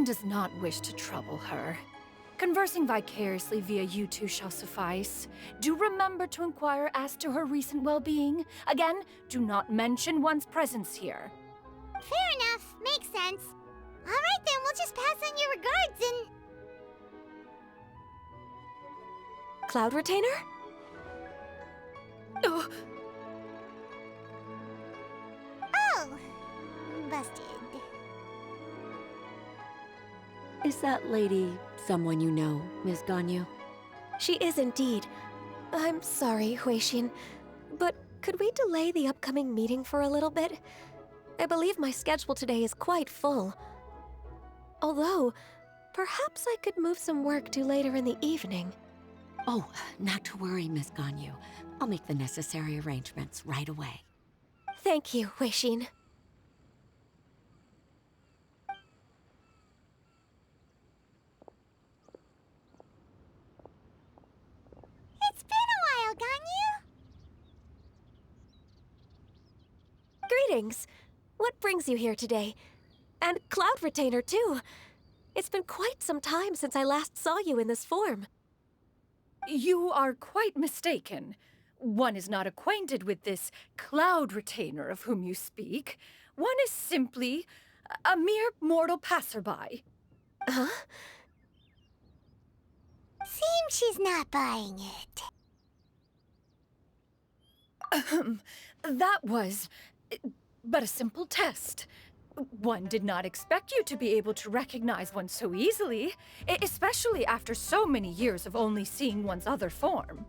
does not wish to trouble her. Conversing vicariously via you two shall suffice. Do remember to inquire as to her recent well-being. Again, do not mention one's presence here. Fair enough. Makes sense. Alright then, we'll just pass on your regards and... Cloud Retainer? Oh, Oh, busted. Is that lady someone you know, Miss Ganyu? She is indeed. I'm sorry, Huixin, but could we delay the upcoming meeting for a little bit? I believe my schedule today is quite full. Although, perhaps I could move some work to later in the evening. Oh, not to worry, Miss Ganyu. I'll make the necessary arrangements right away. Thank you, Huixin. It's been a while, Ganyu. Greetings. What brings you here today? And Cloud Retainer, too. It's been quite some time since I last saw you in this form. you are quite mistaken. One is not acquainted with this Cloud Retainer of whom you speak. One is simply a mere mortal passerby. Huh? Seems she's not buying it. That was but a simple test. One did not expect you to be able to recognize one so easily, especially after so many years of only seeing one's other form.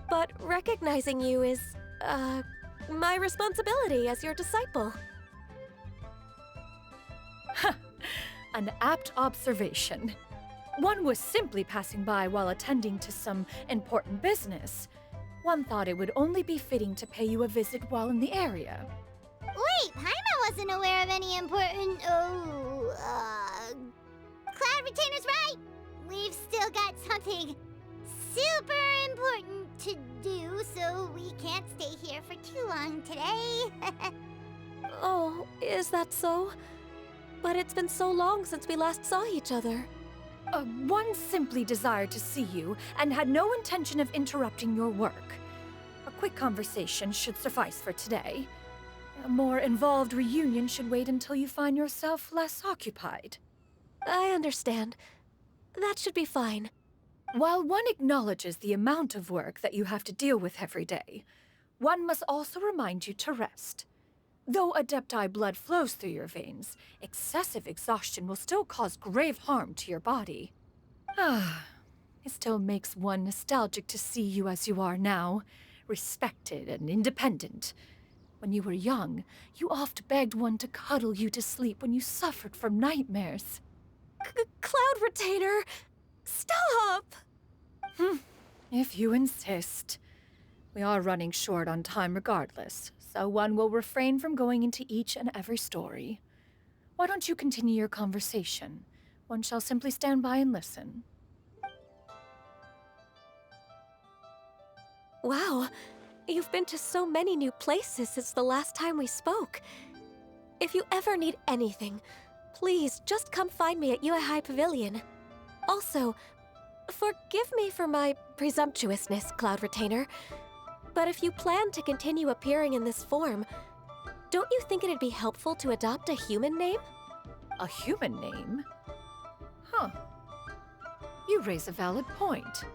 But recognizing you is, my responsibility as your disciple. An apt observation. One was simply passing by while attending to some important business. One thought it would only be fitting to pay you a visit while in the area. Wait, Paimon wasn't aware of any important... Cloud Retainer's right! We've still got something super important to do, so we can't stay here for too long today. Oh, is that so? But it's been so long since we last saw each other. One simply desired to see you and had no intention of interrupting your work. A quick conversation should suffice for today. A more involved reunion should wait until you find yourself less occupied. I understand. That should be fine. While one acknowledges the amount of work that you have to deal with every day, one must also remind you to rest. Though Adepti blood flows through your veins, excessive exhaustion will still cause grave harm to your body. It still makes one nostalgic to see you as you are now, respected and independent. When you were young, you oft begged one to cuddle you to sleep when you suffered from nightmares. Cloud Retainer! Stop! If you insist. We are running short on time regardless, so one will refrain from going into each and every story. Why don't you continue your conversation? One shall simply stand by and listen. Wow, you've been to so many new places since the last time we spoke. If you ever need anything, please just come find me at Liyue Pavilion. Also, forgive me for my presumptuousness, Cloud Retainer, but if you plan to continue appearing in this form, don't you think it'd be helpful to adopt a human name? A human name? Huh. You raise a valid point.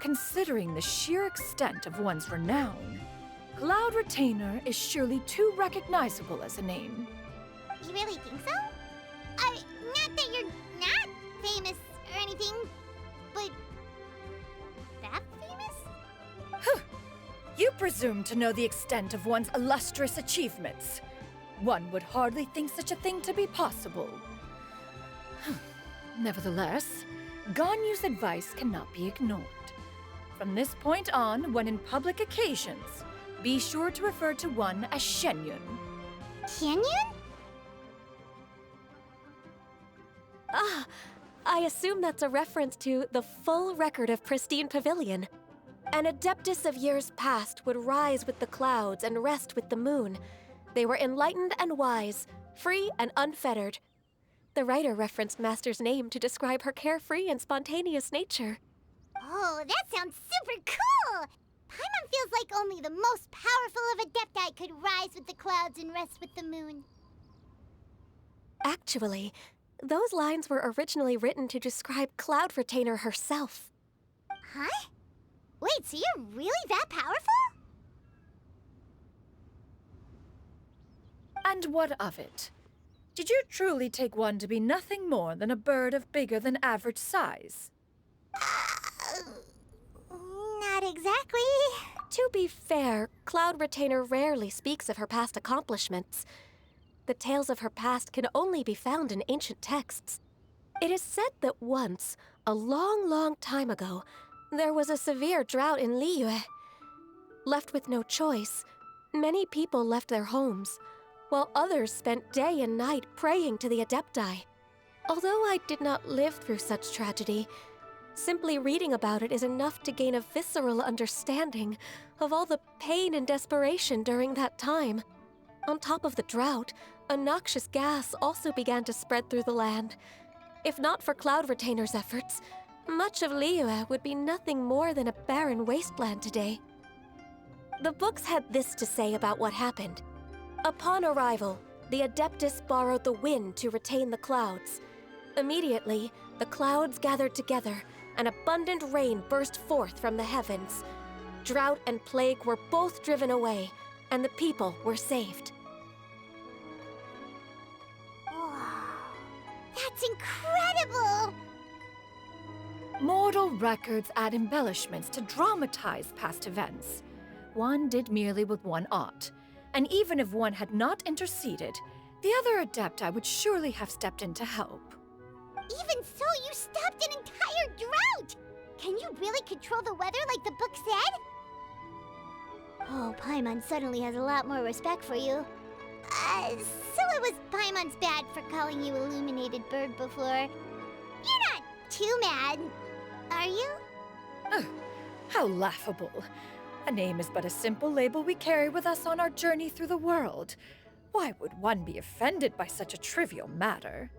Considering the sheer extent of one's renown, Cloud Retainer is surely too recognizable as a name. You really think so? Not that you're not famous or anything, but... that famous? You presume to know the extent of one's illustrious achievements. One would hardly think such a thing to be possible. Nevertheless, Ganyu's advice cannot be ignored. From this point on, when in public occasions, be sure to refer to one as Xianyun. Xianyun? Ah, I assume that's a reference to the full record of Pristine Pavilion. An adeptus of years past would rise with the clouds and rest with the moon. They were enlightened and wise, free and unfettered. The writer referenced Master's name to describe her carefree and spontaneous nature. Oh, that sounds super cool! Paimon feels like only the most powerful of Adepti could rise with the clouds and rest with the moon. Actually, those lines were originally written to describe Cloud Retainer herself. Huh? Wait, so you're really that powerful? And what of it? Did you truly take one to be nothing more than a bird of bigger than average size? Not exactly. To be fair, Cloud Retainer rarely speaks of her past accomplishments. The tales of her past can only be found in ancient texts. It is said that once, a long, long time ago, there was a severe drought in Liyue. Left with no choice, many people left their homes, while others spent day and night praying to the Adepti. Although I did not live through such tragedy, simply reading about it is enough to gain a visceral understanding of all the pain and desperation during that time. On top of the drought, a noxious gas also began to spread through the land. If not for Cloud Retainer's efforts, much of Liyue would be nothing more than a barren wasteland today. The books had this to say about what happened. Upon arrival, the Adeptus borrowed the wind to retain the clouds. Immediately, the clouds gathered together, and abundant rain burst forth from the heavens. Drought and plague were both driven away, and the people were saved. That's incredible! Mortal records add embellishments to dramatize past events. One did merely with one ought, and even if one had not interceded, the other Adepti would surely have stepped in to help. Even so, you stopped an entire drought! Can you really control the weather like the book said? Oh, Paimon suddenly has a lot more respect for you. So it was Paimon's bad for calling you Illuminated Bird before. You're not too mad, are you? How laughable. A name is but a simple label we carry with us on our journey through the world. Why would one be offended by such a trivial matter?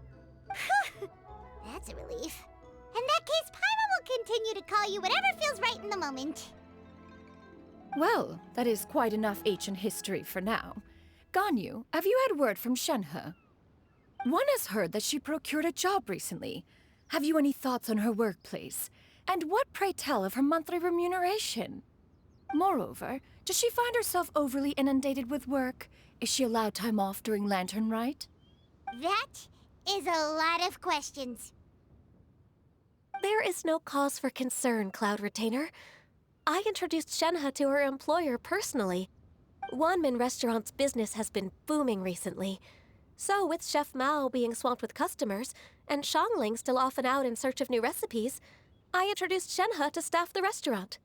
That's a relief. In that case, Paimon will continue to call you whatever feels right in the moment. Well, that is quite enough ancient history for now. Ganyu, have you had word from Shenhe? One has heard that she procured a job recently. Have you any thoughts on her workplace? And what, pray tell, of her monthly remuneration? Moreover, does she find herself overly inundated with work? Is she allowed time off during Lantern Rite? That is a lot of questions. There is no cause for concern, Cloud Retainer. I introduced Shenhe to her employer personally. Wanmin Restaurant's business has been booming recently. So, with Chef Mao being swamped with customers, and Xiangling still off and out in search of new recipes, I introduced Shenhe to staff the restaurant.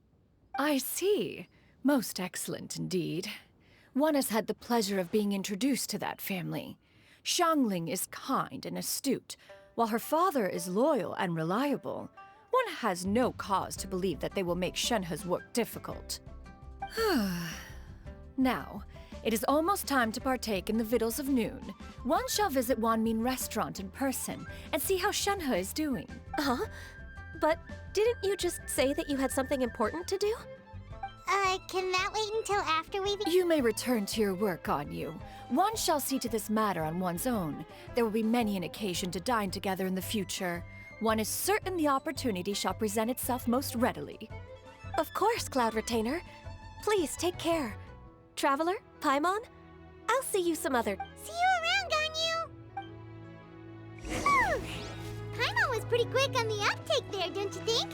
I see. Most excellent indeed. One has had the pleasure of being introduced to that family. Xiangling is kind and astute, while her father is loyal and reliable. One has no cause to believe that they will make Shenhe's work difficult. Now, it is almost time to partake in the victuals of noon. One shall visit Wanmin Restaurant in person and see how Shenhe is doing. Huh? But didn't you just say that you had something important to do? Can that wait until after we You may return to your work, Ganyu. One shall see to this matter on one's own. There will be many an occasion to dine together in the future. One is certain the opportunity shall present itself most readily. Of course, Cloud Retainer. Please take care. Traveler, Paimon, I'll see you some other... See you around, Ganyu! Whew! Paimon was pretty quick on the uptake there, don't you think?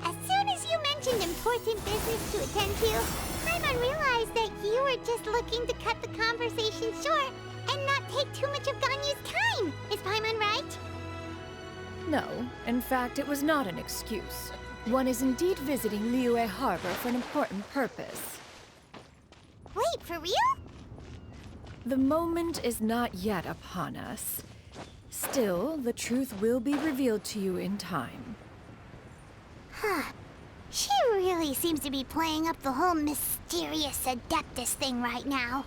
As soon as you mentioned important business to attend to, Paimon realized that you were just looking to cut the conversation short and not take too much of Ganyu's time. Is Paimon right? No, in fact, it was not an excuse. One is indeed visiting Liyue Harbor for an important purpose. Wait, for real? The moment is not yet upon us. Still, the truth will be revealed to you in time. Huh. She really really seems to be playing up the whole mysterious Adeptus thing right now.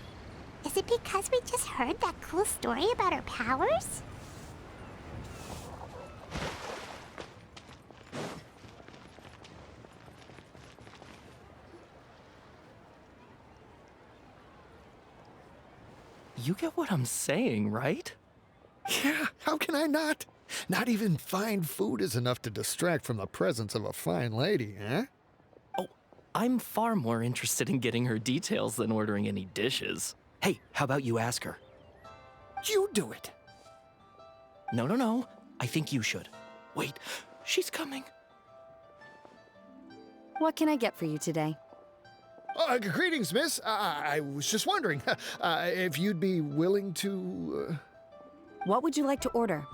Is it because we just heard that cool story about her powers? You get what I'm saying, right? Yeah, how can I not? Not even fine food is enough to distract from the presence of a fine lady, eh? Oh, I'm far more interested in getting her details than ordering any dishes. Hey, how about you ask her? You do it. No. I think you should. Wait, she's coming. What can I get for you today? Greetings, miss. I was just wondering if you'd be willing to... What would you like to order?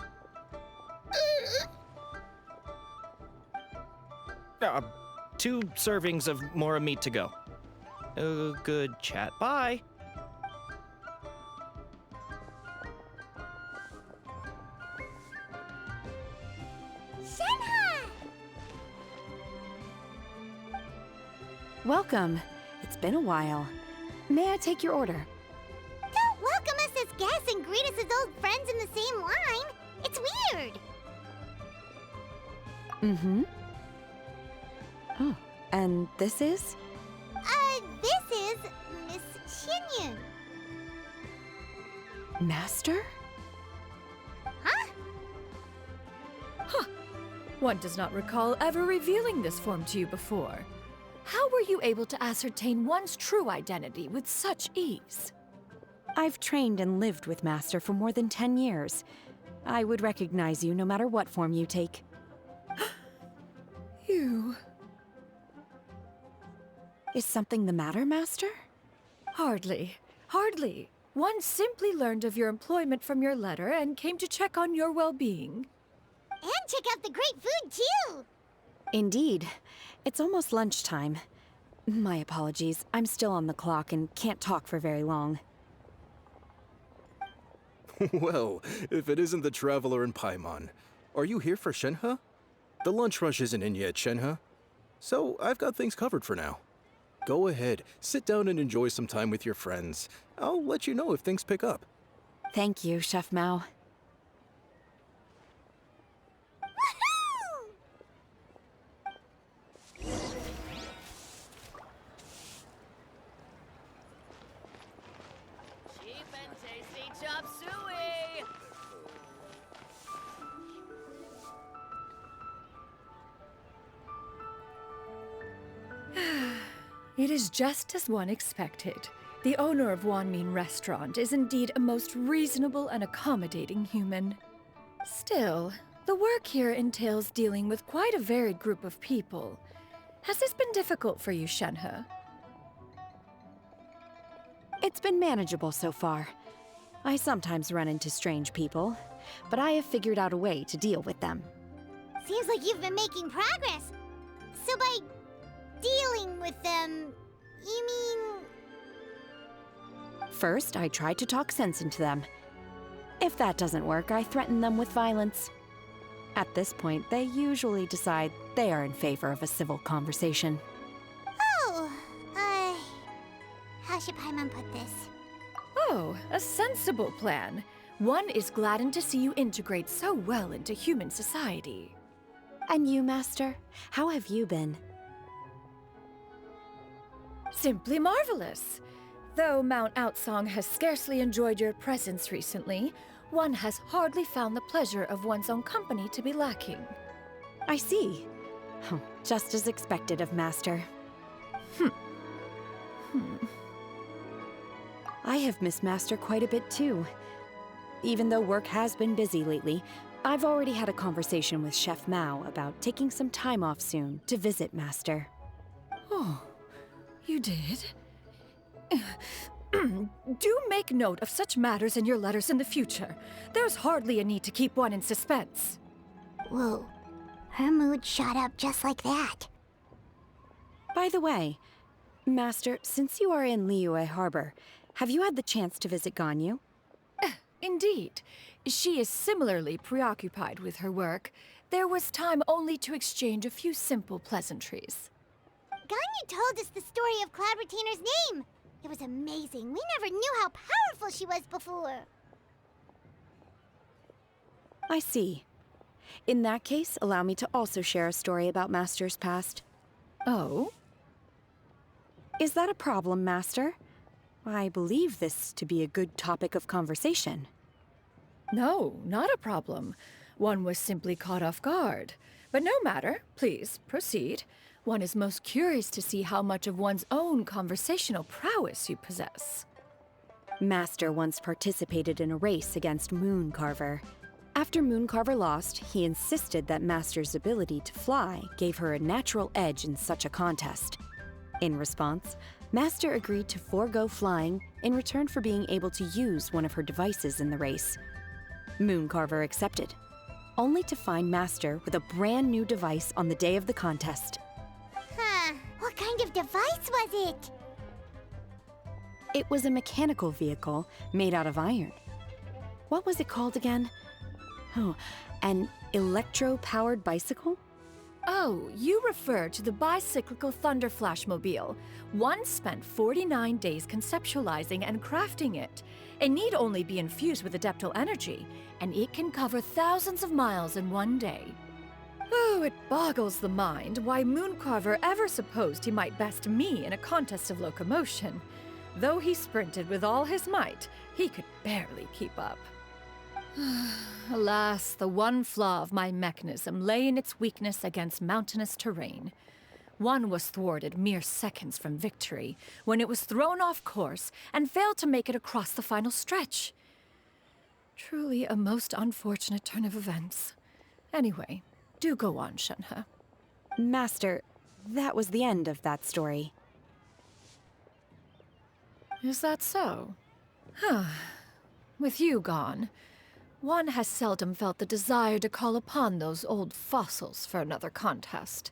2 servings of Mora meat to go. Good chat. Bye. Shenhe! Welcome. It's been a while. May I take your order? Don't welcome us as guests and greet us as old friends in the same line. It's weird. Mm-hmm. Oh, and this is? This is Miss Xianyun. Master? Huh? One does not recall ever revealing this form to you before. How were you able to ascertain one's true identity with such ease? I've trained and lived with Master for more than 10 years. I would recognize you no matter what form you take. You... Is something the matter, Master? Hardly. One simply learned of your employment from your letter and came to check on your well-being. And check out the great food, too! Indeed. It's almost lunchtime. My apologies. I'm still on the clock and can't talk for very long. Well, if it isn't the Traveler in Paimon. Are you here for Shenhe? The lunch rush isn't in yet, Shenhe. So I've got things covered for now. Go ahead, sit down and enjoy some time with your friends. I'll let you know if things pick up. Thank you, Chef Mao. Cheap and tasty chop suey! It is just as one expected. The owner of Wanmin Restaurant is indeed a most reasonable and accommodating human. Still, the work here entails dealing with quite a varied group of people. Has this been difficult for you, Shenhe? It's been manageable so far. I sometimes run into strange people, but I have figured out a way to deal with them. Seems like you've been making progress. So by dealing with them, you mean... First, I try to talk sense into them. If that doesn't work, I threaten them with violence. At this point, they usually decide they are in favor of a civil conversation. Oh, how should Paimon put this? Oh, a sensible plan. One is gladdened to see you integrate so well into human society. And you, Master? How have you been? Simply marvelous. Though Mount Outsong has scarcely enjoyed your presence recently, one has hardly found the pleasure of one's own company to be lacking. I see. Oh, just as expected of Master. I have missed Master quite a bit too. Even though work has been busy lately, I've already had a conversation with Chef Mao about taking some time off soon to visit Master. Oh, you did? Do make note of such matters in your letters in the future. There's hardly a need to keep one in suspense. Whoa, her mood shot up just like that. By the way, Master, since you are in Liyue Harbor, have you had the chance to visit Ganyu? Indeed. She is similarly preoccupied with her work. There was time only to exchange a few simple pleasantries. Ganyu told us the story of Cloud Retainer's name. It was amazing. We never knew how powerful she was before. I see. In that case, allow me to also share a story about Master's past. Oh? Is that a problem, Master? I believe this to be a good topic of conversation. No, not a problem. One was simply caught off guard. But no matter. Please, proceed. One is most curious to see how much of one's own conversational prowess you possess. Master once participated in a race against Mooncarver. After Mooncarver lost, he insisted that Master's ability to fly gave her a natural edge in such a contest. In response, Master agreed to forego flying in return for being able to use one of her devices in the race. Mooncarver accepted, only to find Master with a brand new device on the day of the contest. Huh. What kind of device was it? It was a mechanical vehicle made out of iron. What was it called again? Oh, an electro-powered bicycle? Oh, you refer to the bicyclical Thunder Flashmobile. One spent 49 days conceptualizing and crafting it. It need only be infused with adeptal energy, and it can cover thousands of miles in one day. Oh, it boggles the mind why Mooncarver ever supposed he might best me in a contest of locomotion. Though he sprinted with all his might, he could barely keep up. Alas, the one flaw of my mechanism lay in its weakness against mountainous terrain. One was thwarted mere seconds from victory, when it was thrown off course and failed to make it across the final stretch. Truly a most unfortunate turn of events. Anyway, do go on, Shenhe. Master, that was the end of that story. Is that so? Huh. With you gone, one has seldom felt the desire to call upon those old fossils for another contest.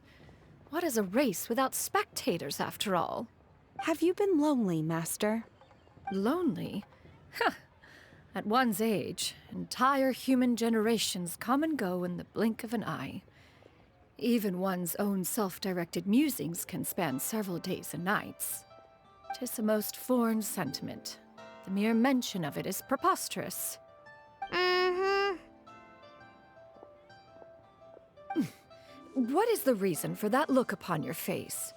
What is a race without spectators, after all? Have you been lonely, Master? Lonely? Huh. At one's age, entire human generations come and go in the blink of an eye. Even one's own self-directed musings can span several days and nights. 'Tis a most foreign sentiment. The mere mention of it is preposterous. What is the reason for that look upon your face?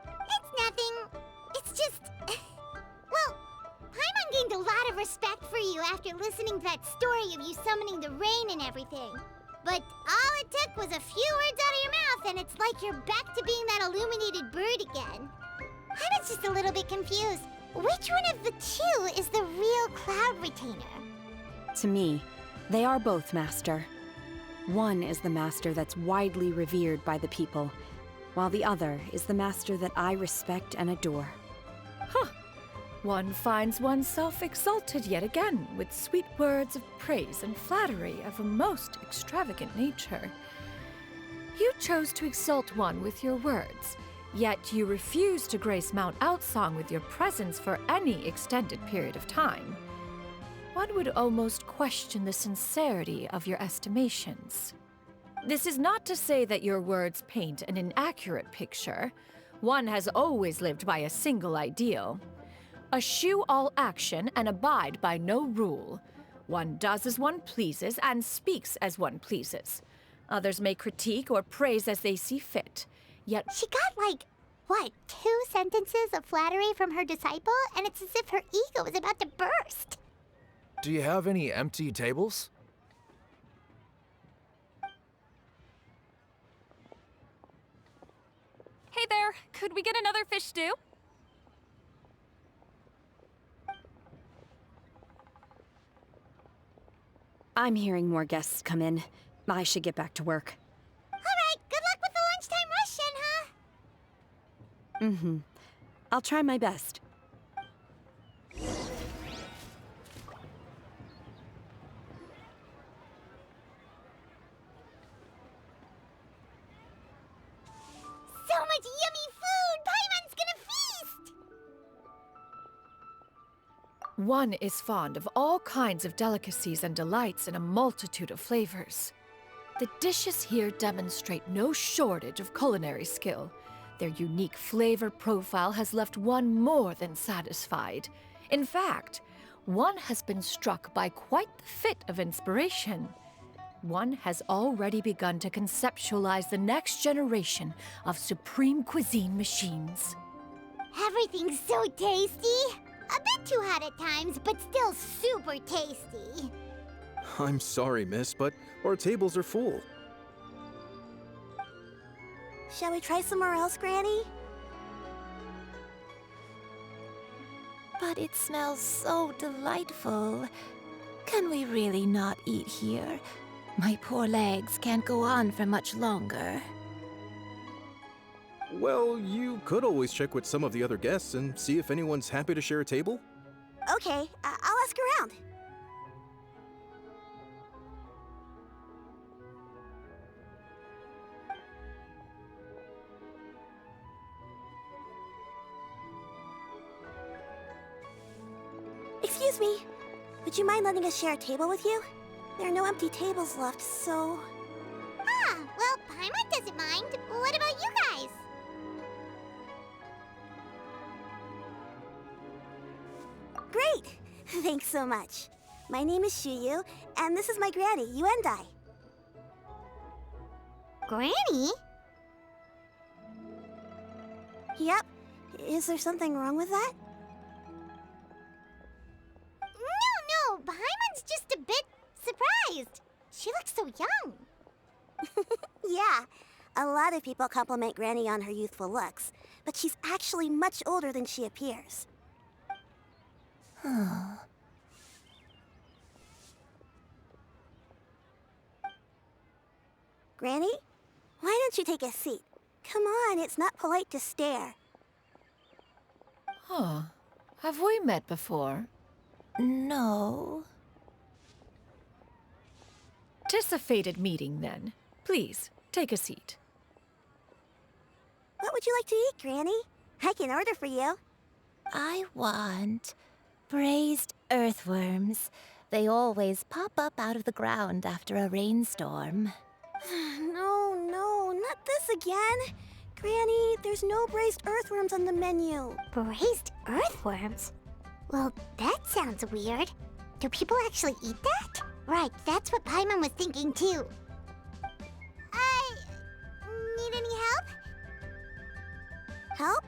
It's nothing. It's just... Well, Paimon gained a lot of respect for you after listening to that story of you summoning the rain and everything. But all it took was a few words out of your mouth and it's like you're back to being that illuminated bird again. I was just a little bit confused. Which one of the two is the real Cloud Retainer? To me, they are both, Master. One is the Master that's widely revered by the people, while the other is the Master that I respect and adore. Huh. One finds oneself exalted yet again with sweet words of praise and flattery of a most extravagant nature. You chose to exalt one with your words, yet you refuse to grace Mount Outsong with your presence for any extended period of time. One would almost question the sincerity of your estimations. This is not to say that your words paint an inaccurate picture. One has always lived by a single ideal. Eschew all action and abide by no rule. One does as one pleases and speaks as one pleases. Others may critique or praise as they see fit, yet... She got like, what, 2 sentences of flattery from her disciple? And it's as if her ego is about to burst. Do you have any empty tables? Hey there, could we get another fish stew? I'm hearing more guests come in. I should get back to work. All right, good luck with the lunchtime rush, Shenhe. I'll try my best. So much yummy food! Paimon's gonna feast! One is fond of all kinds of delicacies and delights in a multitude of flavors. The dishes here demonstrate no shortage of culinary skill. Their unique flavor profile has left one more than satisfied. In fact, one has been struck by quite the fit of inspiration. One has already begun to conceptualize the next generation of supreme cuisine machines. Everything's so tasty. A bit too hot at times, but still super tasty. I'm sorry, miss, but our tables are full. Shall we try somewhere else, Granny? But it smells so delightful. Can we really not eat here? My poor legs can't go on for much longer. Well, you could always check with some of the other guests and see if anyone's happy to share a table. Okay, I'll ask around. Excuse me, would you mind letting us share a table with you? There are no empty tables left, so... Ah, well, Paimon doesn't mind. What about you guys? Great! Thanks so much. My name is Xianyun, and this is my granny, Yuendai. Granny? Yep. Is there something wrong with that? No, Paimon's just a bit surprised. She looks so young. Yeah. A lot of people compliment Granny on her youthful looks, but she's actually much older than she appears. Granny? Why don't you take a seat? Come on, it's not polite to stare. Huh. Have we met before? No. 'Tis a fated meeting, then. Please, take a seat. What would you like to eat, Granny? I can order for you. I want braised earthworms. They always pop up out of the ground after a rainstorm. No, not this again. Granny, there's no braised earthworms on the menu. Braised earthworms? Well, that sounds weird. Do people actually eat that? Right, that's what Paimon was thinking too. Need any help? Help?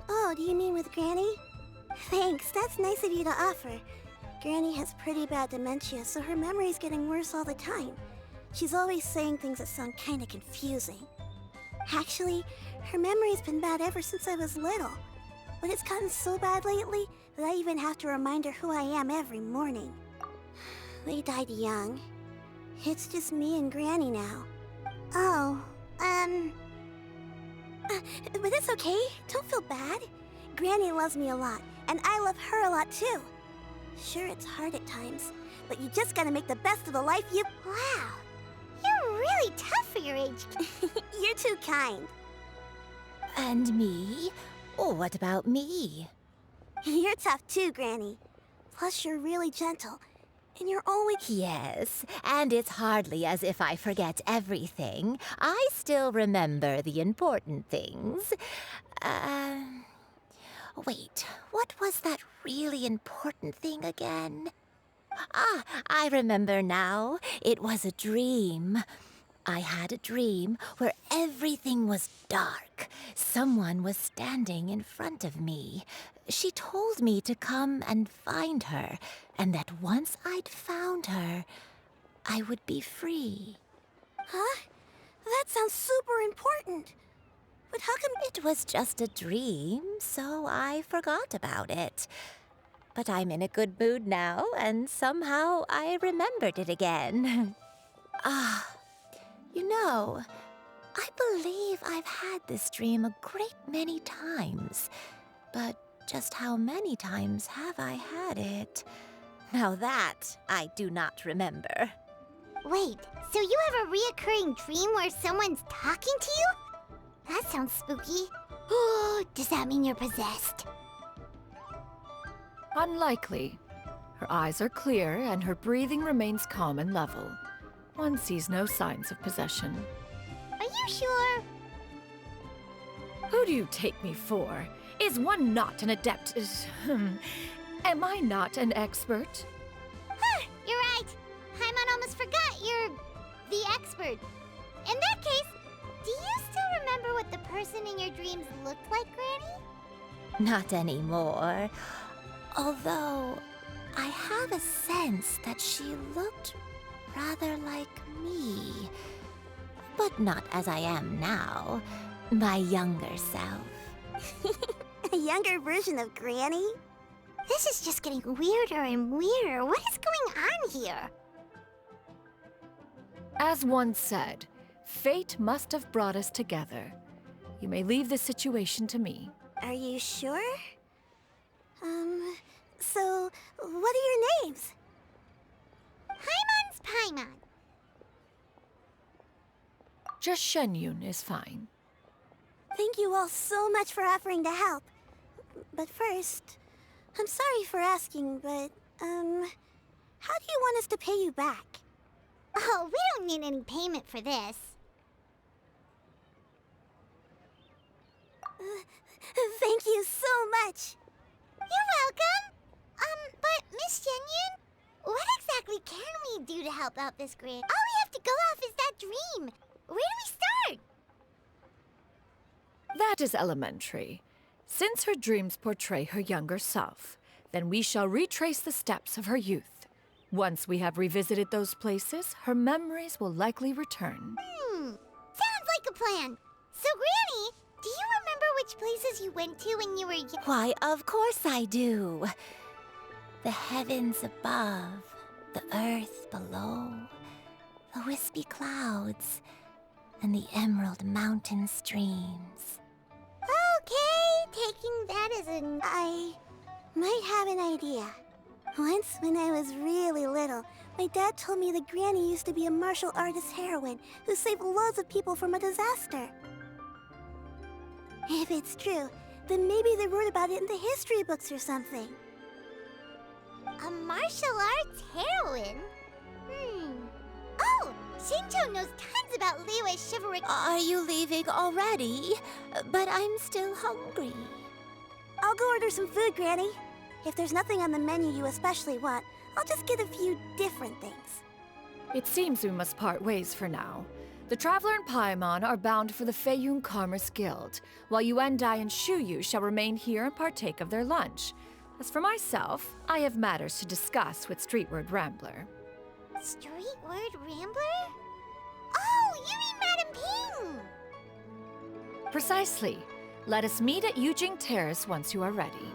Oh, do you mean with Granny? Thanks, that's nice of you to offer. Granny has pretty bad dementia, so her memory's getting worse all the time. She's always saying things that sound kinda confusing. Actually, her memory's been bad ever since I was little. But it's gotten so bad lately that I even have to remind her who I am every morning. They died young. It's just me and Granny now. Oh, But it's okay. Don't feel bad. Granny loves me a lot, and I love her a lot too. Sure, it's hard at times, but you just gotta make the best of the life you... Wow. You're really tough for your age. You're too kind. And me? Oh, what about me? You're tough too, Granny. Plus, you're really gentle, and you're always... Yes, and it's hardly as if I forget everything. I still remember the important things. Wait, what was that really important thing again? Ah, I remember now. It was a dream. I had a dream where everything was dark. Someone was standing in front of me. She told me to come and find her, and that once I'd found her, I would be free. Huh? That sounds super important. But how come... It was just a dream, so I forgot about it. But I'm in a good mood now, and somehow I remembered it again. You know, I believe I've had this dream a great many times. But just how many times have I had it? Now that I do not remember. Wait, so you have a reoccurring dream where someone's talking to you? That sounds spooky. Oh, does that mean you're possessed? Unlikely. Her eyes are clear and her breathing remains calm and level. One sees no signs of possession. Are you sure? Who do you take me for? Is one not an adept? Am I not an expert? Huh, you're right. Paimon almost forgot you're the expert. In that case, do you still remember what the person in your dreams looked like, Granny? Not anymore. Although, I have a sense that she looked rather like me. But not as I am now. My younger self. A younger version of Granny? This is just getting weirder and weirder. What is going on here? As one said, fate must have brought us together. You may leave the situation to me. Are you sure? So, what are your names? Paimon's Paimon. Just Xianyun is fine. Thank you all so much for offering to help. But first, I'm sorry for asking, but, how do you want us to pay you back? Oh, we don't need any payment for this. Thank you so much. You're welcome. But Miss Xianyun, what exactly can we do to help out this Gran? All we have to go off is that dream. Where do we start? That is elementary. Since her dreams portray her younger self, then we shall retrace the steps of her youth. Once we have revisited those places, her memories will likely return. Sounds like a plan. So, Granny, do you remember which places you went to when you were young? Why, of course I do. The heavens above, the earth below, the wispy clouds, and the emerald mountain streams. Okay, taking that as an... I might have an idea. Once, when I was really little, my dad told me that Granny used to be a martial artist heroine who saved loads of people from a disaster. If it's true, then maybe they wrote about it in the history books or something. A martial arts heroine? Oh, Xingqiu knows tons about Liyue's chivalric... Are you leaving already? But I'm still hungry. I'll go order some food, Granny. If there's nothing on the menu you especially want, I'll just get a few different things. It seems we must part ways for now. The Traveler and Paimon are bound for the Feiyun Commerce Guild, while Yuendai and Xiuyu shall remain here and partake of their lunch. As for myself, I have matters to discuss with Streetward Rambler. Streetward Rambler? Oh, you mean Madame Ping! Precisely. Let us meet at Yujing Terrace once you are ready.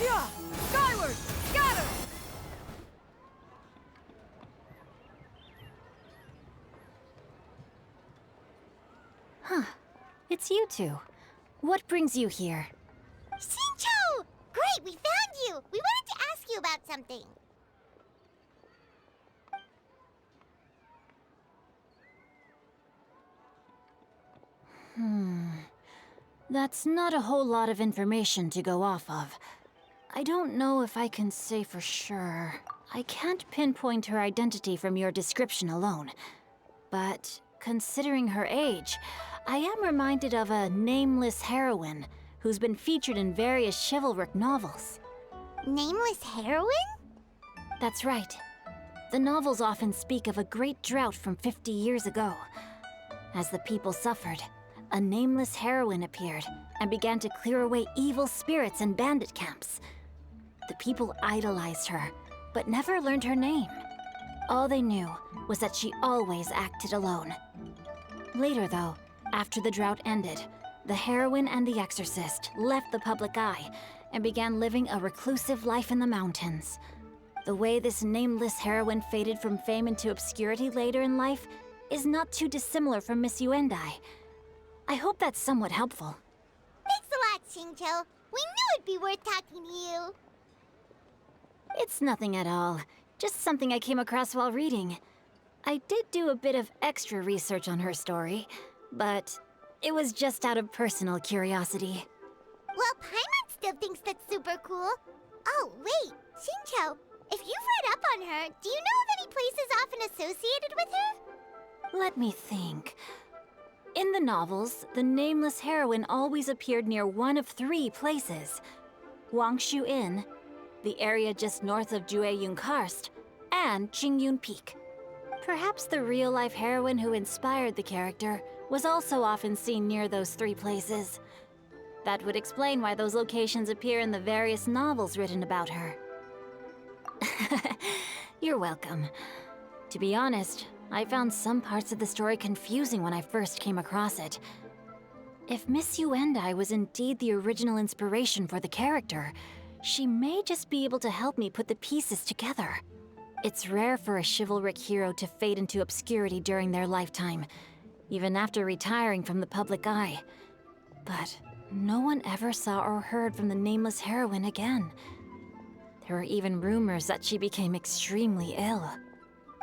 Yeah! Skyward! Scatter! Huh. It's you two. What brings you here? Xingqiu! Great, we found you! We wanted to ask you about something. That's not a whole lot of information to go off of. I don't know if I can say for sure. I can't pinpoint her identity from your description alone. But considering her age, I am reminded of a nameless heroine who's been featured in various chivalric novels. Nameless heroine? That's right. The novels often speak of a great drought from 50 years ago. As the people suffered, a nameless heroine appeared and began to clear away evil spirits and bandit camps. The people idolized her, but never learned her name. All they knew was that she always acted alone. Later, though, after the drought ended, the heroine and the exorcist left the public eye and began living a reclusive life in the mountains. The way this nameless heroine faded from fame into obscurity later in life is not too dissimilar from Miss Yuendai. I hope that's somewhat helpful. Thanks a lot, Xingqiu. We knew it'd be worth talking to you. It's nothing at all. Just something I came across while reading. I did do a bit of extra research on her story, but it was just out of personal curiosity. Well, Paimon still thinks that's super cool. Oh, wait, Xingqiu, if you've read up on her, do you know of any places often associated with her? Let me think. In the novels, the nameless heroine always appeared near one of 3 places. Wangshu Inn, the area just north of Jueyun Karst, and Qingyun Peak. Perhaps the real-life heroine who inspired the character was also often seen near those 3 places. That would explain why those locations appear in the various novels written about her. You're welcome. To be honest, I found some parts of the story confusing when I first came across it. If Miss Yuendai was indeed the original inspiration for the character, she may just be able to help me put the pieces together. It's rare for a chivalric hero to fade into obscurity during their lifetime, even after retiring from the public eye. But no one ever saw or heard from the nameless heroine again. There were even rumors that she became extremely ill.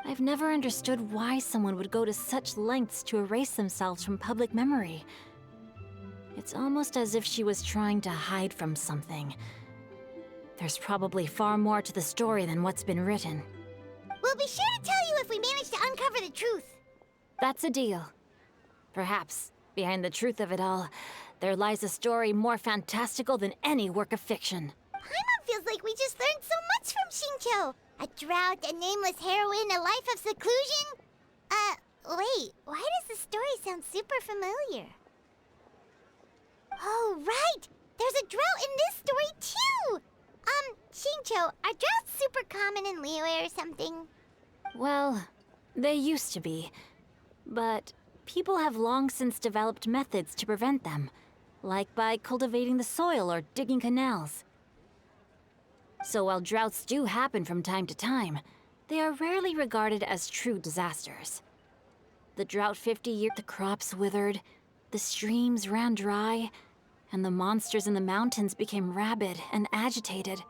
I've never understood why someone would go to such lengths to erase themselves from public memory. It's almost as if she was trying to hide from something. There's probably far more to the story than what's been written. We'll be sure to tell you if we manage to uncover the truth. That's a deal. Perhaps, behind the truth of it all, there lies a story more fantastical than any work of fiction. Paimon feels like we just learned so much from Xingqiu. A drought, a nameless heroine, a life of seclusion. Wait, why does the story sound super familiar? Oh, right! There's a drought in this story, too! Xingqiu, are droughts super common in Liyue or something? Well, they used to be. But people have long since developed methods to prevent them, like by cultivating the soil or digging canals. So while droughts do happen from time to time, they are rarely regarded as true disasters. The drought 50 years, the crops withered, the streams ran dry, and the monsters in the mountains became rabid and agitated.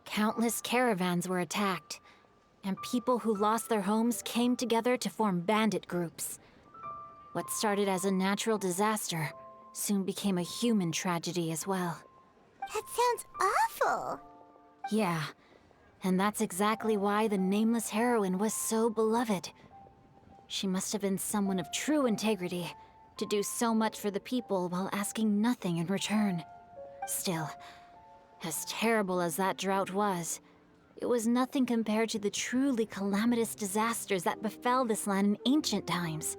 Countless caravans were attacked, and people who lost their homes came together to form bandit groups. What started as a natural disaster soon became a human tragedy as well. That sounds awful. Yeah, and that's exactly why the nameless heroine was so beloved. She must have been someone of true integrity, to do so much for the people while asking nothing in return. Still, as terrible as that drought was, it was nothing compared to the truly calamitous disasters that befell this land in ancient times.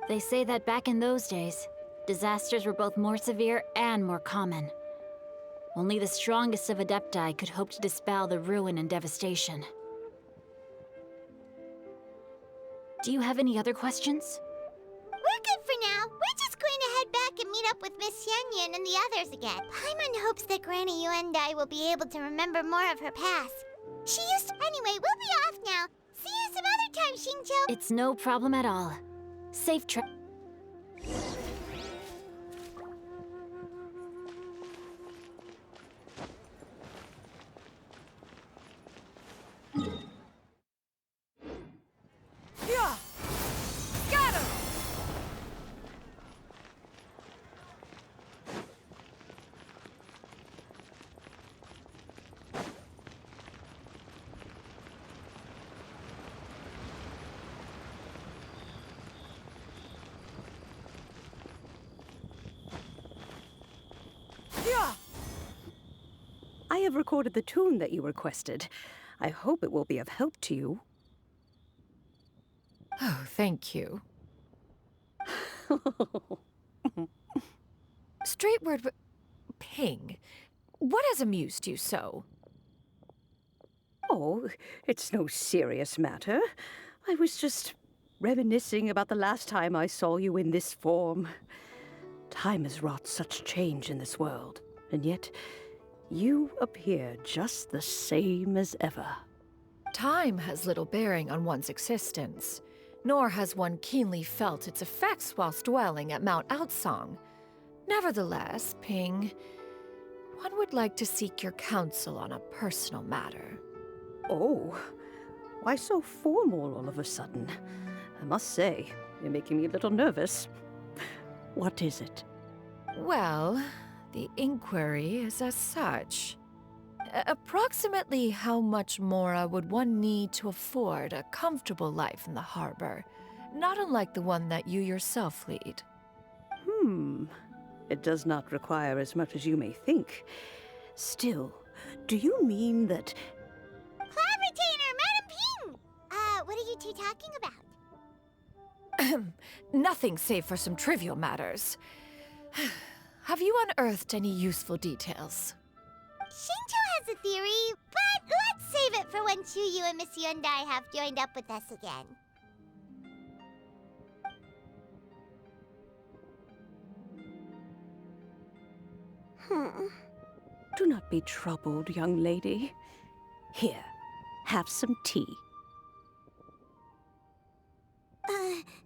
They say that back in those days, disasters were both more severe and more common. Only the strongest of Adepti could hope to dispel the ruin and devastation. Do you have any other questions? We're good for now. We're just going to head back and meet up with Miss Xianyun and the others again. Paimon hopes that Granny Yuendai will be able to remember more of her past. She used to... Anyway, we'll be off now. See you some other time, Xingqiu. It's no problem at all. Safe trip. Yeah! Got him! I have recorded the tune that you requested. I hope it will be of help to you. Oh, thank you. Straight word, Ping. What has amused you so? Oh, it's no serious matter. I was just reminiscing about the last time I saw you in this form. Time has wrought such change in this world, and yet you appear just the same as ever. Time has little bearing on one's existence, nor has one keenly felt its effects whilst dwelling at Mount Outsong. Nevertheless, Ping, one would like to seek your counsel on a personal matter. Oh, why so formal all of a sudden? I must say, you're making me a little nervous. What is it? Well, the inquiry is as such. Approximately how much more would one need to afford a comfortable life in the harbor, not unlike the one that you yourself lead? It does not require as much as you may think. Still, do you mean that... Cloud Retainer, Madam Ping! What are you two talking about? Nothing save for some trivial matters. Have you unearthed any useful details? Xingqiu has a theory, but let's save it for when Xianyun and Miss Yundai have joined up with us again. Do not be troubled, young lady. Here, have some tea.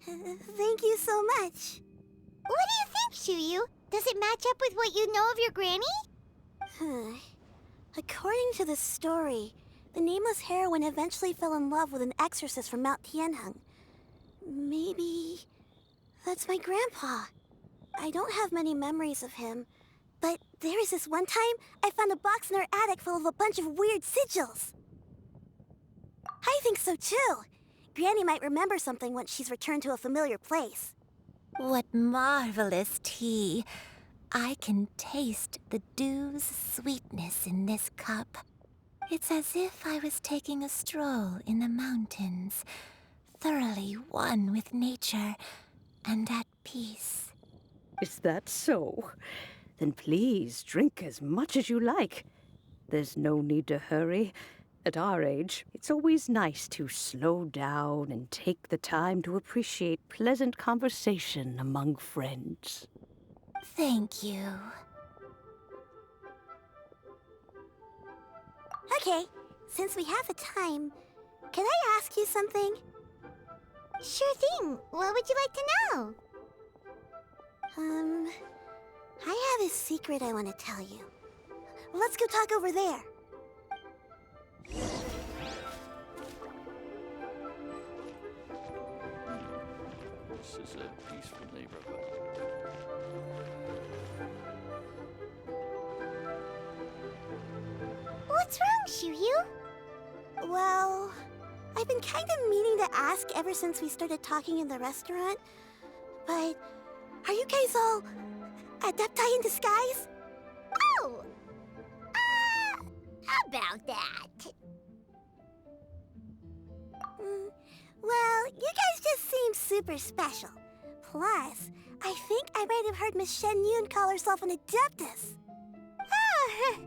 Thank you so much. What do you think, Xianyun? Does it match up with what you know of your granny? According to the story, the nameless heroine eventually fell in love with an exorcist from Mount Tianheng. Maybe that's my grandpa. I don't have many memories of him, but there was this one time I found a box in our attic full of a bunch of weird sigils. I think so too. Granny might remember something once she's returned to a familiar place. What marvelous tea. I can taste the dew's sweetness in this cup. It's as if I was taking a stroll in the mountains, thoroughly one with nature and at peace. Is that so? Then please drink as much as you like. There's no need to hurry. At our age, it's always nice to slow down and take the time to appreciate pleasant conversation among friends. Thank you. Okay, since we have the time, can I ask you something? Sure thing. What would you like to know? I have a secret I want to tell you. Let's go talk over there. This is a peaceful neighborhood. What's wrong, Xianyun? Well, I've been kind of meaning to ask ever since we started talking in the restaurant, but are you guys all adepti in disguise? Oh! About that. Well, you guys just seem super special. Plus, I think I might have heard Miss Xianyun call herself an adeptus. Ah,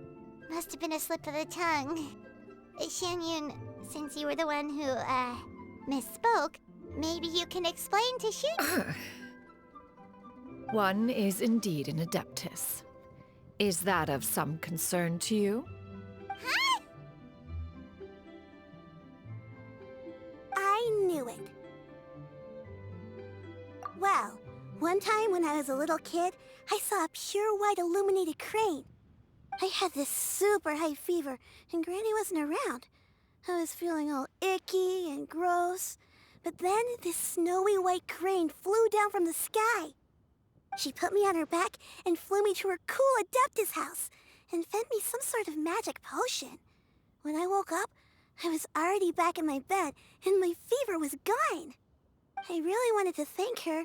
must have been a slip of the tongue. Xianyun, since you were the one who, misspoke, maybe you can explain to Xianyun. One is indeed an adeptus. Is that of some concern to you? Huh? I knew it. Well, one time when I was a little kid, I saw a pure white illuminated crane. I had this super high fever, and Granny wasn't around. I was feeling all icky and gross. But then this snowy white crane flew down from the sky. She put me on her back and flew me to her cool Adeptus house and fed me some sort of magic potion. When I woke up, I was already back in my bed and my fever was gone. I really wanted to thank her,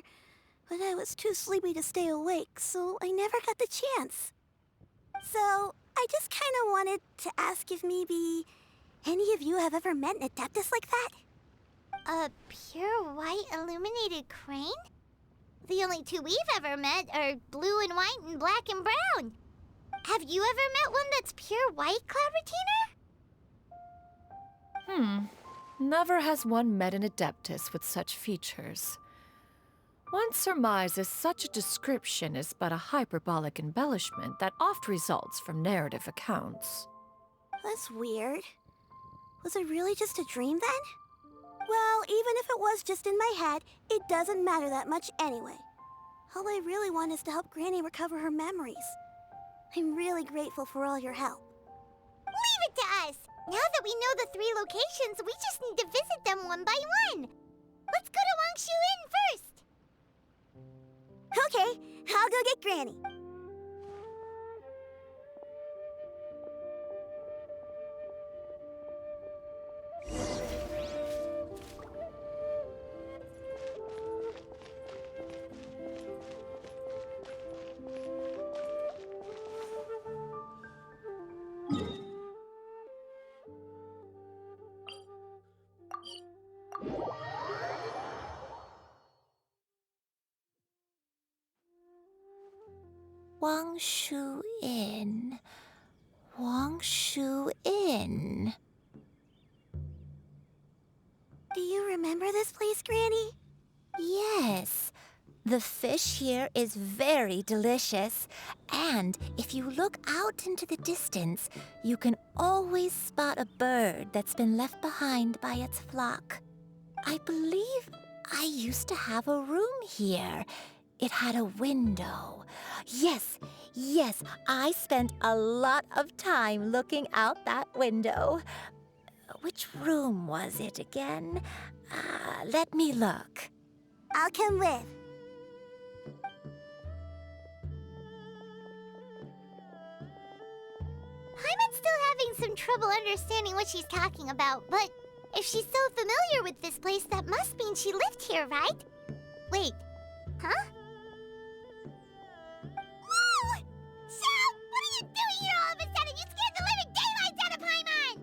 but I was too sleepy to stay awake, so I never got the chance. So, I just kind of wanted to ask if maybe any of you have ever met an Adeptus like that? A pure white illuminated crane? The only two we've ever met are blue and white and black and brown. Have you ever met one that's pure white, Cloud Retainer? Never has one met an adeptus with such features. One surmises such a description is but a hyperbolic embellishment that oft results from narrative accounts. That's weird. Was it really just a dream then? Well, even if it was just in my head, it doesn't matter that much anyway. All I really want is to help Granny recover her memories. I'm really grateful for all your help. Leave it to us! Now that we know the 3 locations, we just need to visit them one by one. Let's go to Wangshu Inn first. Okay, I'll go get Granny. Wangshu Inn. Wangshu Inn. Do you remember this place, Granny? Yes. The fish here is very delicious. And if you look out into the distance, you can always spot a bird that's been left behind by its flock. I believe I used to have a room here. It had a window. Yes, I spent a lot of time looking out that window. Which room was it again? Let me look. I'll come with. Paimon's still having some trouble understanding what she's talking about, but if she's so familiar with this place, that must mean she lived here, right? Wait, huh? Whoa! Shao! What are you doing here all of a sudden? You scared the living daylights out of Paimon!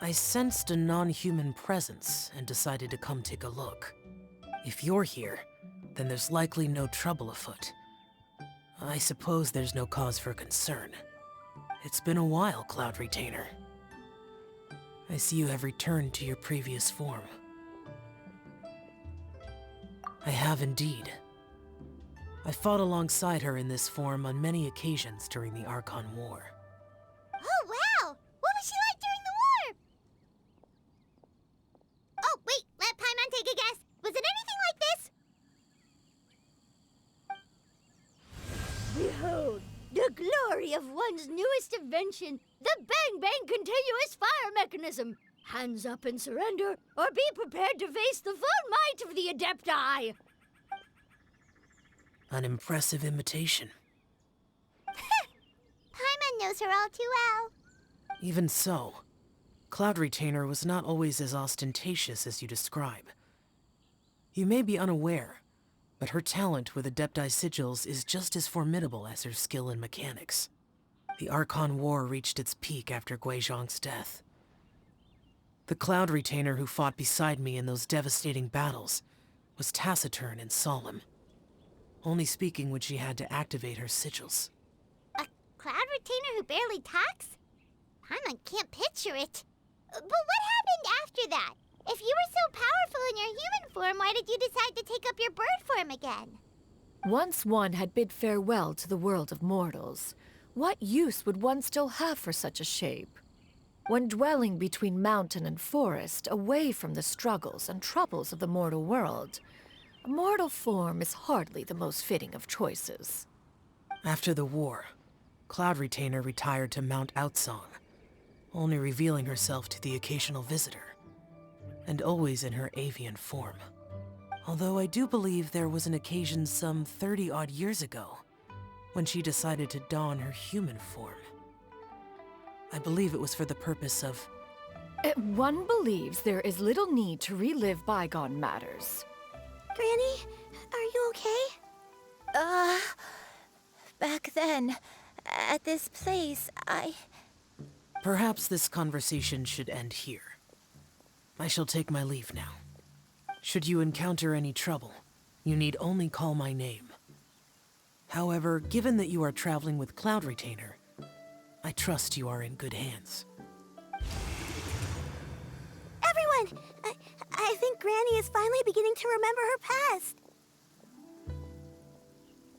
I sensed a non-human presence and decided to come take a look. If you're here, then there's likely no trouble afoot. I suppose there's no cause for concern. It's been a while, Cloud Retainer. I see you have returned to your previous form. I have indeed. I fought alongside her in this form on many occasions during the Archon War. Oh, wow! What was she like during the war? Oh, wait, let Paimon take a guess. Was it anything like this? Behold, the glory of one's newest invention, the Bang Bang Continuous Fire Mechanism. Hands up and surrender, or be prepared to face the full might of the Adepti. An impressive imitation. Paimon knows her all too well. Even so, Cloud Retainer was not always as ostentatious as you describe. You may be unaware, but her talent with Adepti sigils is just as formidable as her skill in mechanics. The Archon War reached its peak after Guizhong's death. The Cloud Retainer who fought beside me in those devastating battles was taciturn and solemn, only speaking when she had to activate her sigils. A Cloud Retainer who barely talks? Paimon can't picture it. But what happened after that? If you were so powerful in your human form, why did you decide to take up your bird form again? Once one had bid farewell to the world of mortals, what use would one still have for such a shape? When dwelling between mountain and forest, away from the struggles and troubles of the mortal world, a mortal form is hardly the most fitting of choices. After the war, Cloud Retainer retired to Mount Outsong, only revealing herself to the occasional visitor, and always in her avian form. Although I do believe there was an occasion some 30-odd years ago when she decided to don her human form. I believe it was for the purpose of... One believes there is little need to relive bygone matters. Granny, are you okay? Back then, at this place, Perhaps this conversation should end here. I shall take my leave now. Should you encounter any trouble, you need only call my name. However, given that you are traveling with Cloud Retainer, I trust you are in good hands. Everyone! I think Granny is finally beginning to remember her past.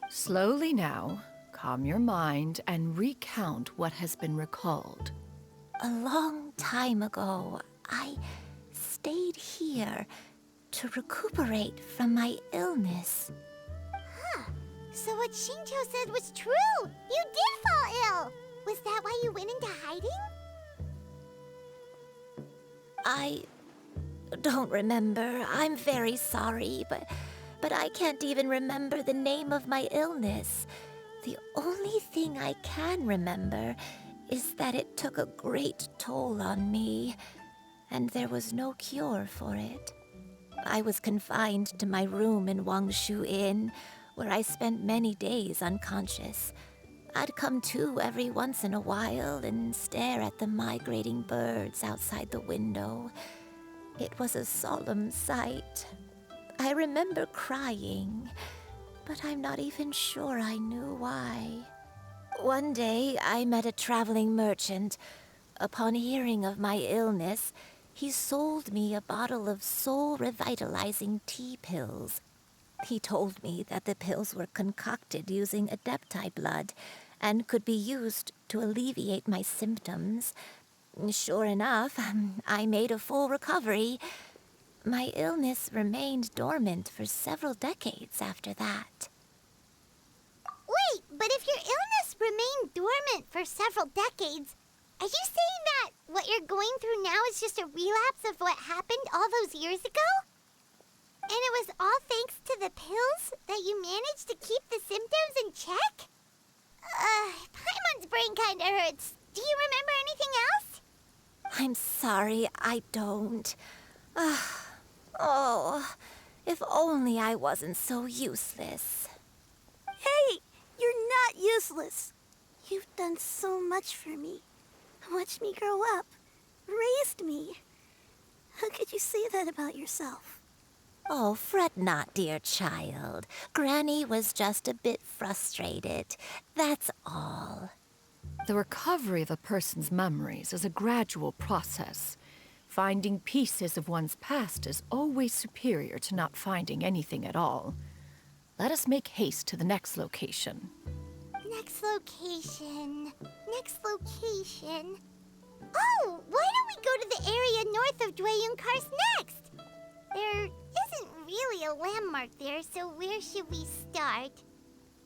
Slowly now, calm your mind and recount what has been recalled. a long time ago, I stayed here to recuperate from my illness. Huh. So what Xingqiu said was true! You did fall ill! Was that why you went into hiding? I don't remember. I'm very sorry, but I can't even remember the name of my illness. The only thing I can remember is that it took a great toll on me, and there was no cure for it. I was confined to my room in Wangshu Inn, where I spent many days unconscious. I'd come to every once in a while and stare at the migrating birds outside the window. It was a solemn sight. I remember crying, but I'm not even sure I knew why. One day, I met a traveling merchant. Upon hearing of my illness, he sold me a bottle of soul-revitalizing tea pills. He told me that the pills were concocted using Adepti blood and could be used to alleviate my symptoms. Sure enough, I made a full recovery. My illness remained dormant for several decades after that. Wait, but if your illness remained dormant for several decades, are you saying that what you're going through now is just a relapse of what happened all those years ago? And it was all thanks to the pills that you managed to keep the symptoms in check? Paimon's brain kinda hurts. Do you remember anything else? I'm sorry, I don't. Oh, if only I wasn't so useless. Hey, you're not useless. You've done so much for me. Watched me grow up. Raised me. How could you say that about yourself? Oh, fret not, dear child. Granny was just a bit frustrated. That's all. The recovery of a person's memories is a gradual process. Finding pieces of one's past is always superior to not finding anything at all. Let us make haste to the next location. Next location. Oh, why don't we go to the area north of Dwayun Kars next? There isn't really a landmark there, so where should we start?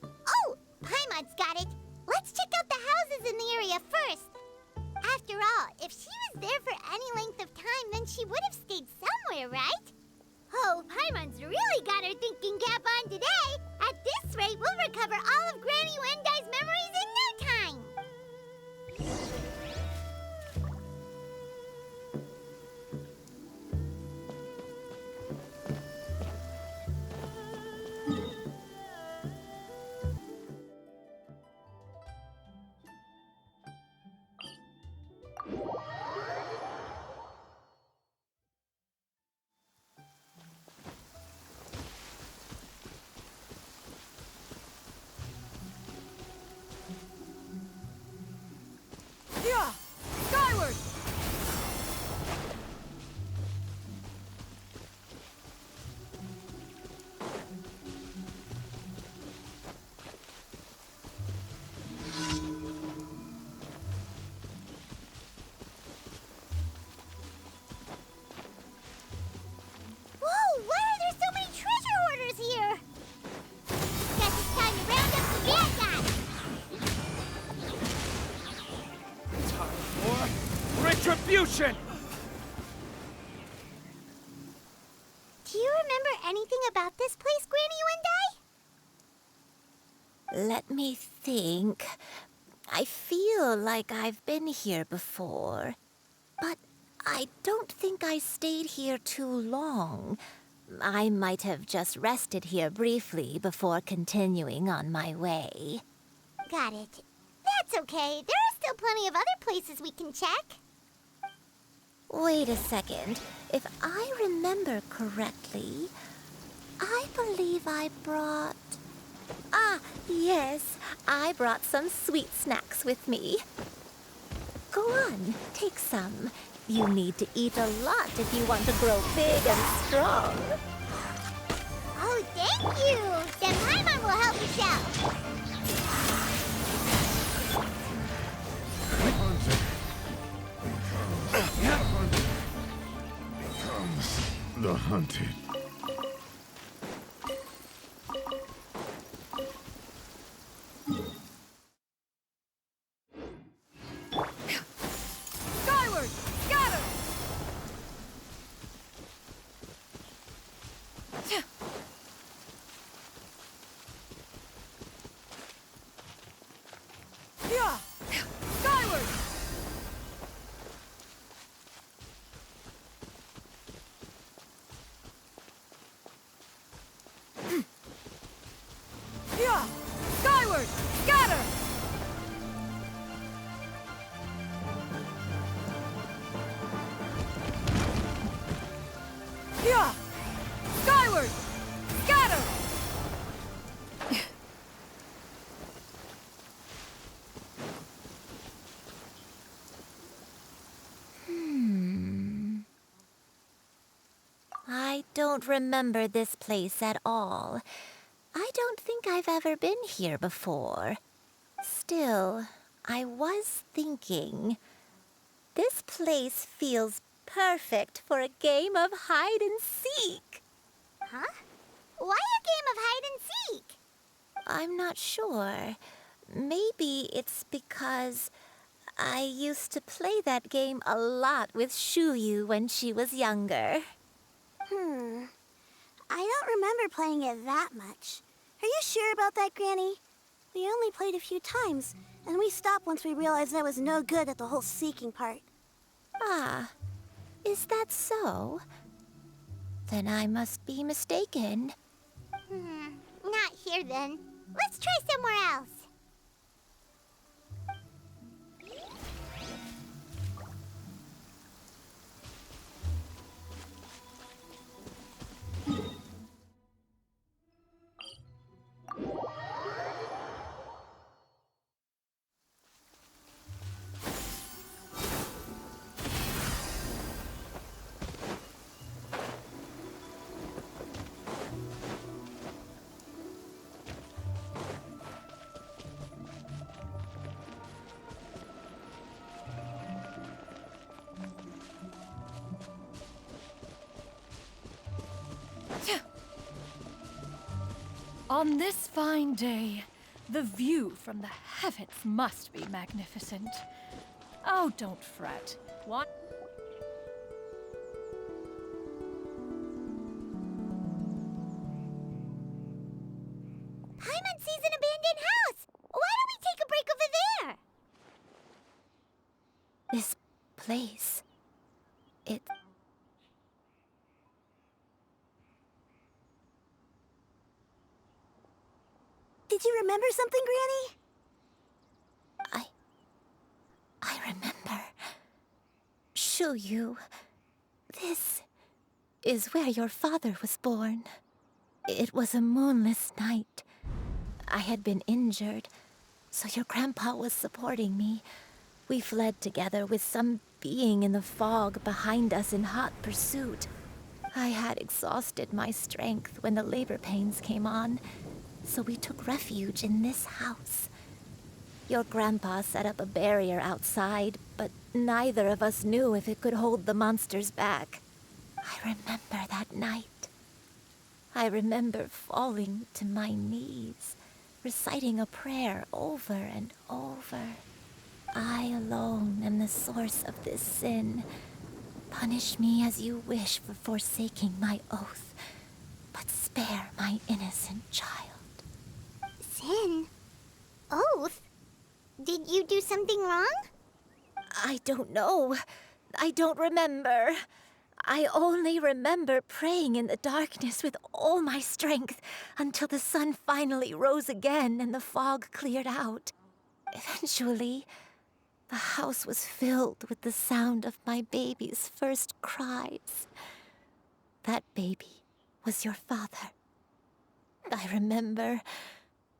Oh, Paimon's got it. Let's check out the houses in the area first. After all, if she was there for any length of time, then she would have stayed somewhere, right? Oh, Paimon's really got her thinking cap on today. At this rate, we'll recover all of Granny Wendai's memories in no time. Yeah! Skyward! Whoa, why are there so many treasure hoarders here? Guess it's time to round up the bad guys. Retribution! Do you remember anything about this place, Granny Wendai? Let me think. I feel like I've been here before, but I don't think I stayed here too long. I might have just rested here briefly before continuing on my way. Got it. That's okay. There are still plenty of other places we can check. Wait a second. If I remember correctly, I believe I brought... Ah, yes. I brought some sweet snacks with me. Go on, take some. You need to eat a lot if you want to grow big and strong. Oh, thank you. Then Paimon will help us out. Becomes the hunted. Onward! Scatter! I don't remember this place at all. I don't think I've ever been here before. Still, I was thinking, this place feels perfect for a game of hide and seek. Huh? Why a game of hide and seek? I'm not sure. Maybe it's because I used to play that game a lot with Xianyun when she was younger. I don't remember playing it that much. Are you sure about that, Granny? We only played a few times, and we stopped once we realized I was no good at the whole seeking part. Ah, is that so? Then I must be mistaken. Not here then. Let's try somewhere else. On this fine day, the view from the heavens must be magnificent. Oh, don't fret. What? Paimon sees an abandoned house! Why don't we take a break over there? This place, it... Did you remember something, Granny? I remember. Xianyun, this is where your father was born. It was a moonless night. I had been injured, so your grandpa was supporting me. We fled together with some being in the fog behind us in hot pursuit. I had exhausted my strength when the labor pains came on, so we took refuge in this house. Your grandpa set up a barrier outside, but neither of us knew if it could hold the monsters back. I remember that night. I remember falling to my knees, reciting a prayer over and over. I alone am the source of this sin. Punish me as you wish for forsaking my oath, but spare my innocent child. Sin? Oath? Did you do something wrong? I don't know. I don't remember. I only remember praying in the darkness with all my strength until the sun finally rose again and the fog cleared out. Eventually, the house was filled with the sound of my baby's first cries. That baby was your father. I remember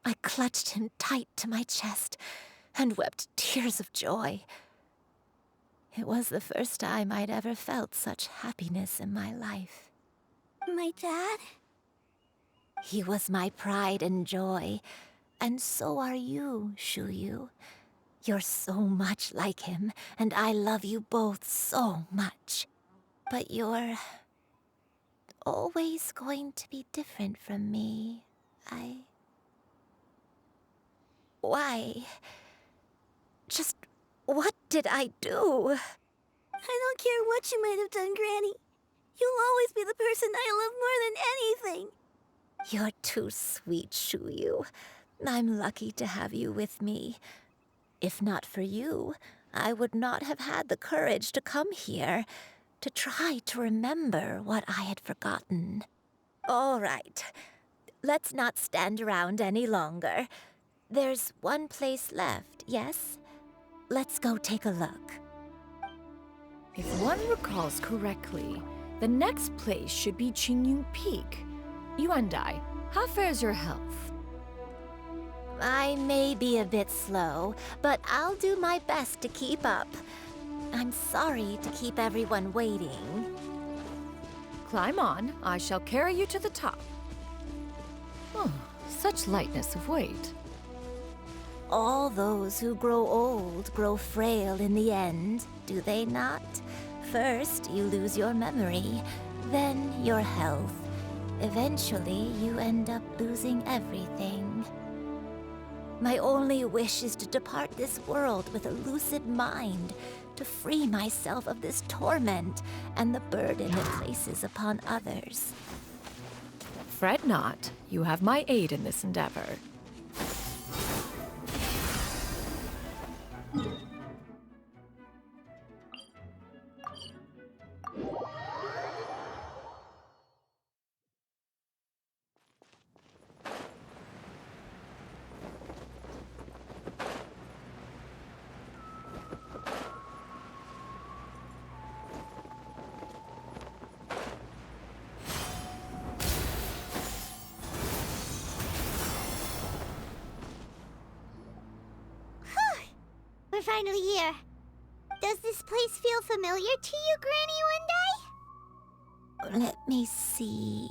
I clutched him tight to my chest and wept tears of joy. It was the first time I'd ever felt such happiness in my life. My dad? He was my pride and joy, and so are you, Xianyun. You're so much like him, and I love you both so much. But you're always going to be different from me. Why? Just what did I do? I don't care what you might have done, Granny. You'll always be the person I love more than anything. You're too sweet, Xianyun. I'm lucky to have you with me. If not for you, I would not have had the courage to come here, to try to remember what I had forgotten. All right, let's not stand around any longer. There's one place left, yes? Let's go take a look. If one recalls correctly, the next place should be Qingyun Peak. Yuandai, how fares your health? I may be a bit slow, but I'll do my best to keep up. I'm sorry to keep everyone waiting. Climb on. I shall carry you to the top. Oh, such lightness of weight. All those who grow old grow frail in the end, do they not? First, you lose your memory, then your health. Eventually, you end up losing everything. My only wish is to depart this world with a lucid mind, to free myself of this torment and the burden it places upon others. Fret not. You have my aid in this endeavor. We're finally here. Does this place feel familiar to you, Granny One Day? Let me see.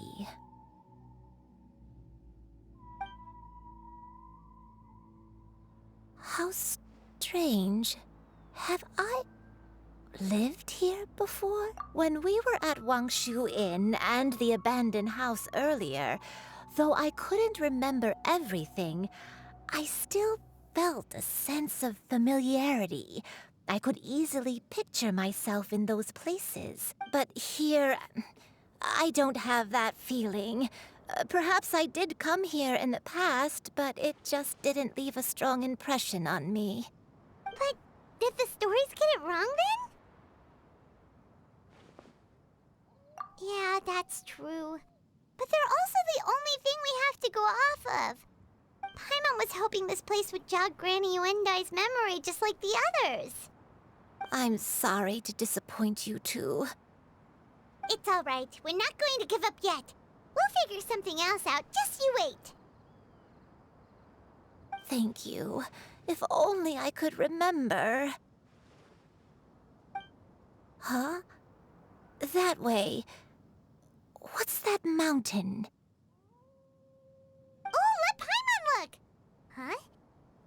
How strange. Have I lived here before? When we were at Wangshu Inn and the abandoned house earlier, though I couldn't remember everything, I still felt a sense of familiarity. I could easily picture myself in those places. But here, I don't have that feeling. Perhaps I did come here in the past, but it just didn't leave a strong impression on me. But did the stories get it wrong then? Yeah, that's true. But they're also the only thing we have to go off of. Paimon was hoping this place would jog Granny Yuendai's memory just like the others. I'm sorry to disappoint you too. It's all right. We're not going to give up yet. We'll figure something else out. Just you wait. Thank you. If only I could remember. Huh? That way. What's that mountain? Oh, let Paimon look! Huh?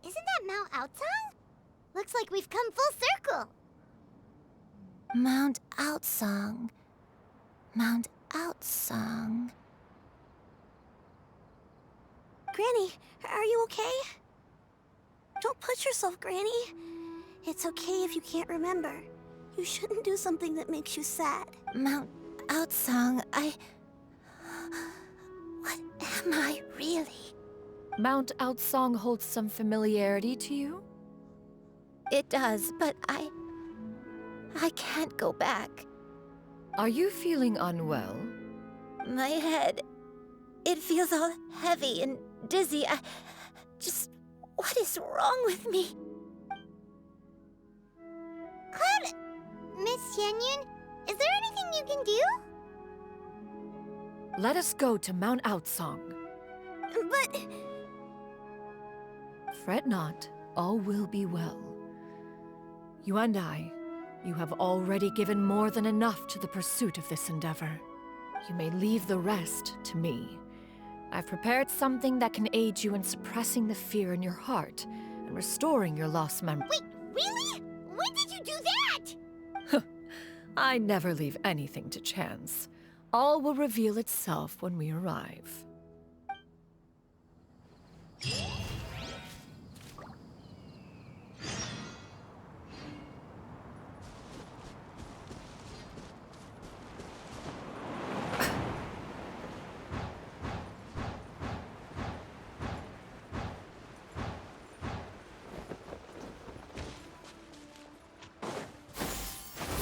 Isn't that Mount Outsong? Looks like we've come full circle. Mount Outsong. Mount Outsong. Granny, are you okay? Don't push yourself, Granny. It's okay if you can't remember. You shouldn't do something that makes you sad. Mount Outsong, What am I really? Mount Outsong holds some familiarity to you? It does, but I can't go back. Are you feeling unwell? My head, it feels all heavy and dizzy. What is wrong with me? Cloud, Miss Xianyun, is there anything you can do? Let us go to Mount Outsong. But... Fret not, all will be well. You and I, you have already given more than enough to the pursuit of this endeavor. You may leave the rest to me. I've prepared something that can aid you in suppressing the fear in your heart and restoring your lost memory. Wait, really? When did you do that? I never leave anything to chance. All will reveal itself when we arrive.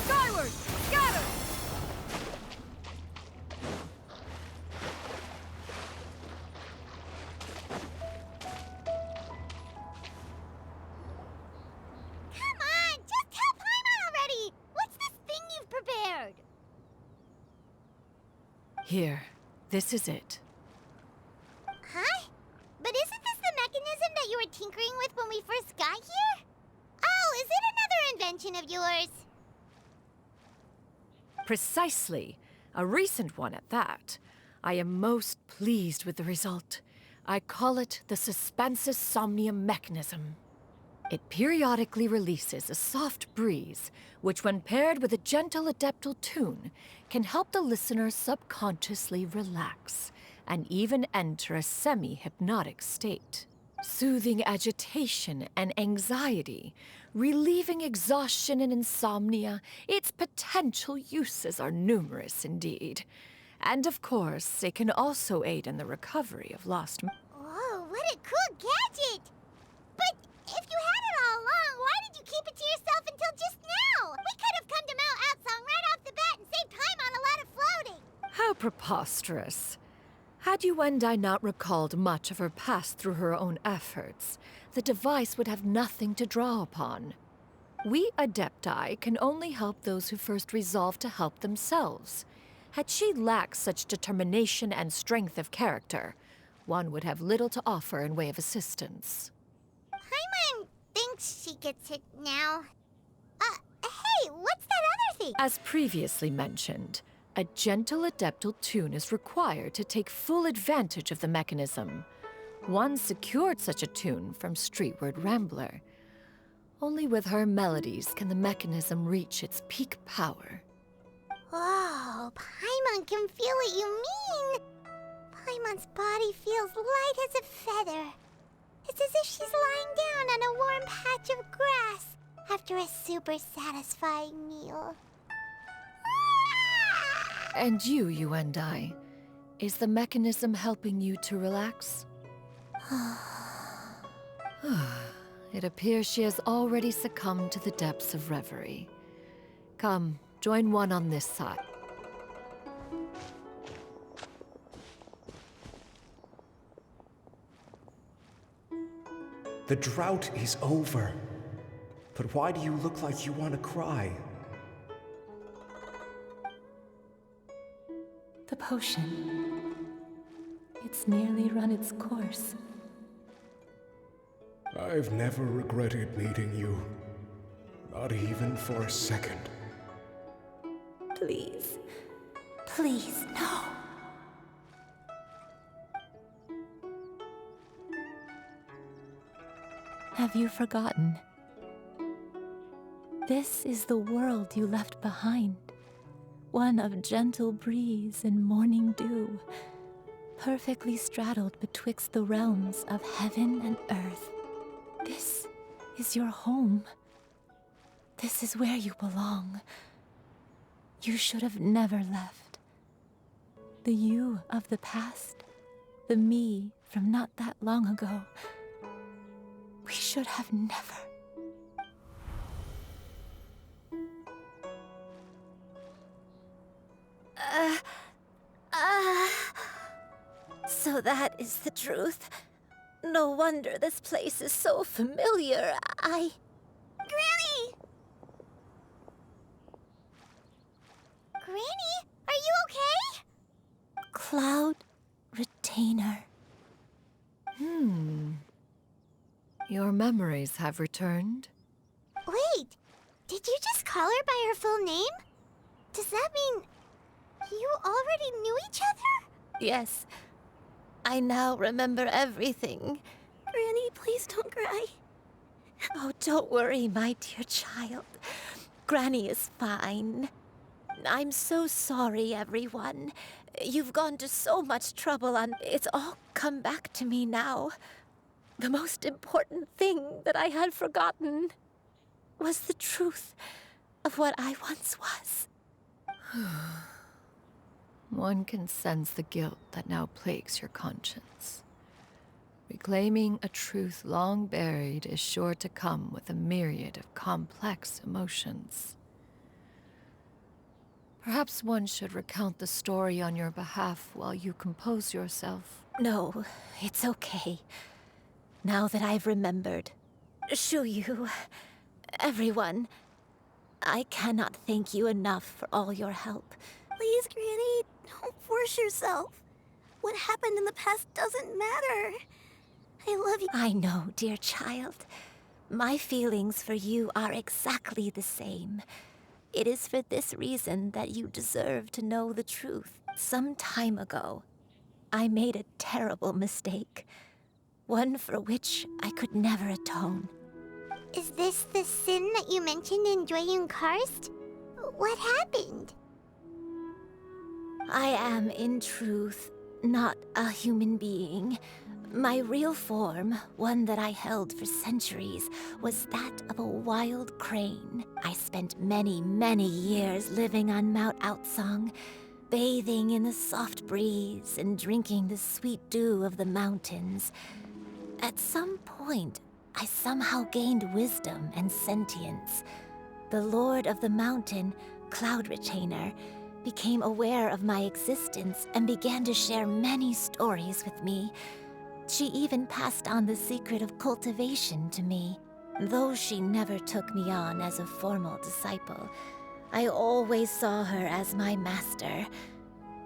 Skyward! Scatter! Come on, just tell Paimon already! What's this thing you've prepared? Here, this is it. what you were tinkering with when we first got here? Oh, is it another invention of yours? Precisely. A recent one at that. I am most pleased with the result. I call it the Suspensus Somnium mechanism. It periodically releases a soft breeze, which when paired with a gentle adeptal tune, can help the listener subconsciously relax and even enter a semi-hypnotic state. Soothing agitation and anxiety, relieving exhaustion and insomnia, its potential uses are numerous indeed. And of course, it can also aid in the recovery of lost... Whoa, what a cool gadget! But if you had it all along, why did you keep it to yourself until just now? We could have come to Mount Outsong right off the bat and saved time on a lot of floating. How preposterous. Had Yuendai not recalled much of her past through her own efforts, the device would have nothing to draw upon. We Adepti can only help those who first resolve to help themselves. Had she lacked such determination and strength of character, one would have little to offer in way of assistance. Paimon thinks she gets it now. Hey, what's that other thing? As previously mentioned, a gentle adeptal tune is required to take full advantage of the mechanism. One secured such a tune from Streetward Rambler. Only with her melodies can the mechanism reach its peak power. Whoa, Paimon can feel what you mean. Paimon's body feels light as a feather. It's as if she's lying down on a warm patch of grass after a super satisfying meal. And you and I, is the mechanism helping you to relax? It appears she has already succumbed to the depths of reverie. Come, join one on this side. The drought is over. But why do you look like you want to cry? The potion. It's nearly run its course. I've never regretted meeting you. Not even for a second. Please. Please, no. Have you forgotten? This is the world you left behind. One of gentle breeze and morning dew, perfectly straddled betwixt the realms of heaven and earth. This is your home. This is where you belong. You should have never left. The you of the past, the me from not that long ago, we should have never. So that is the truth. No wonder this place is so familiar. Granny! Granny, are you okay? Cloud Retainer. Your memories have returned? Wait, did you just call her by her full name? Does that mean you already knew each other? Yes. I now remember everything. Granny, please don't cry. Oh, don't worry, my dear child. Granny is fine. I'm so sorry, everyone. You've gone to so much trouble, and it's all come back to me now. The most important thing that I had forgotten was the truth of what I once was. One can sense the guilt that now plagues your conscience. Reclaiming a truth long buried is sure to come with a myriad of complex emotions. Perhaps one should recount the story on your behalf while you compose yourself. No, it's okay. Now that I've remembered. Xianyun, everyone, I cannot thank you enough for all your help. Please, Granny, don't force yourself. What happened in the past doesn't matter. I love you. I know, dear child. My feelings for you are exactly the same. It is for this reason that you deserve to know the truth. Some time ago, I made a terrible mistake. One for which I could never atone. Is this the sin that you mentioned in Xianyun Karst? What happened? I am, in truth, not a human being. My real form, one that I held for centuries, was that of a wild crane. I spent many, many years living on Mount Outsong, bathing in the soft breeze and drinking the sweet dew of the mountains. At some point, I somehow gained wisdom and sentience. The Lord of the Mountain, Cloud Retainer, became aware of my existence and began to share many stories with me. She even passed on the secret of cultivation to me. Though she never took me on as a formal disciple, I always saw her as my master.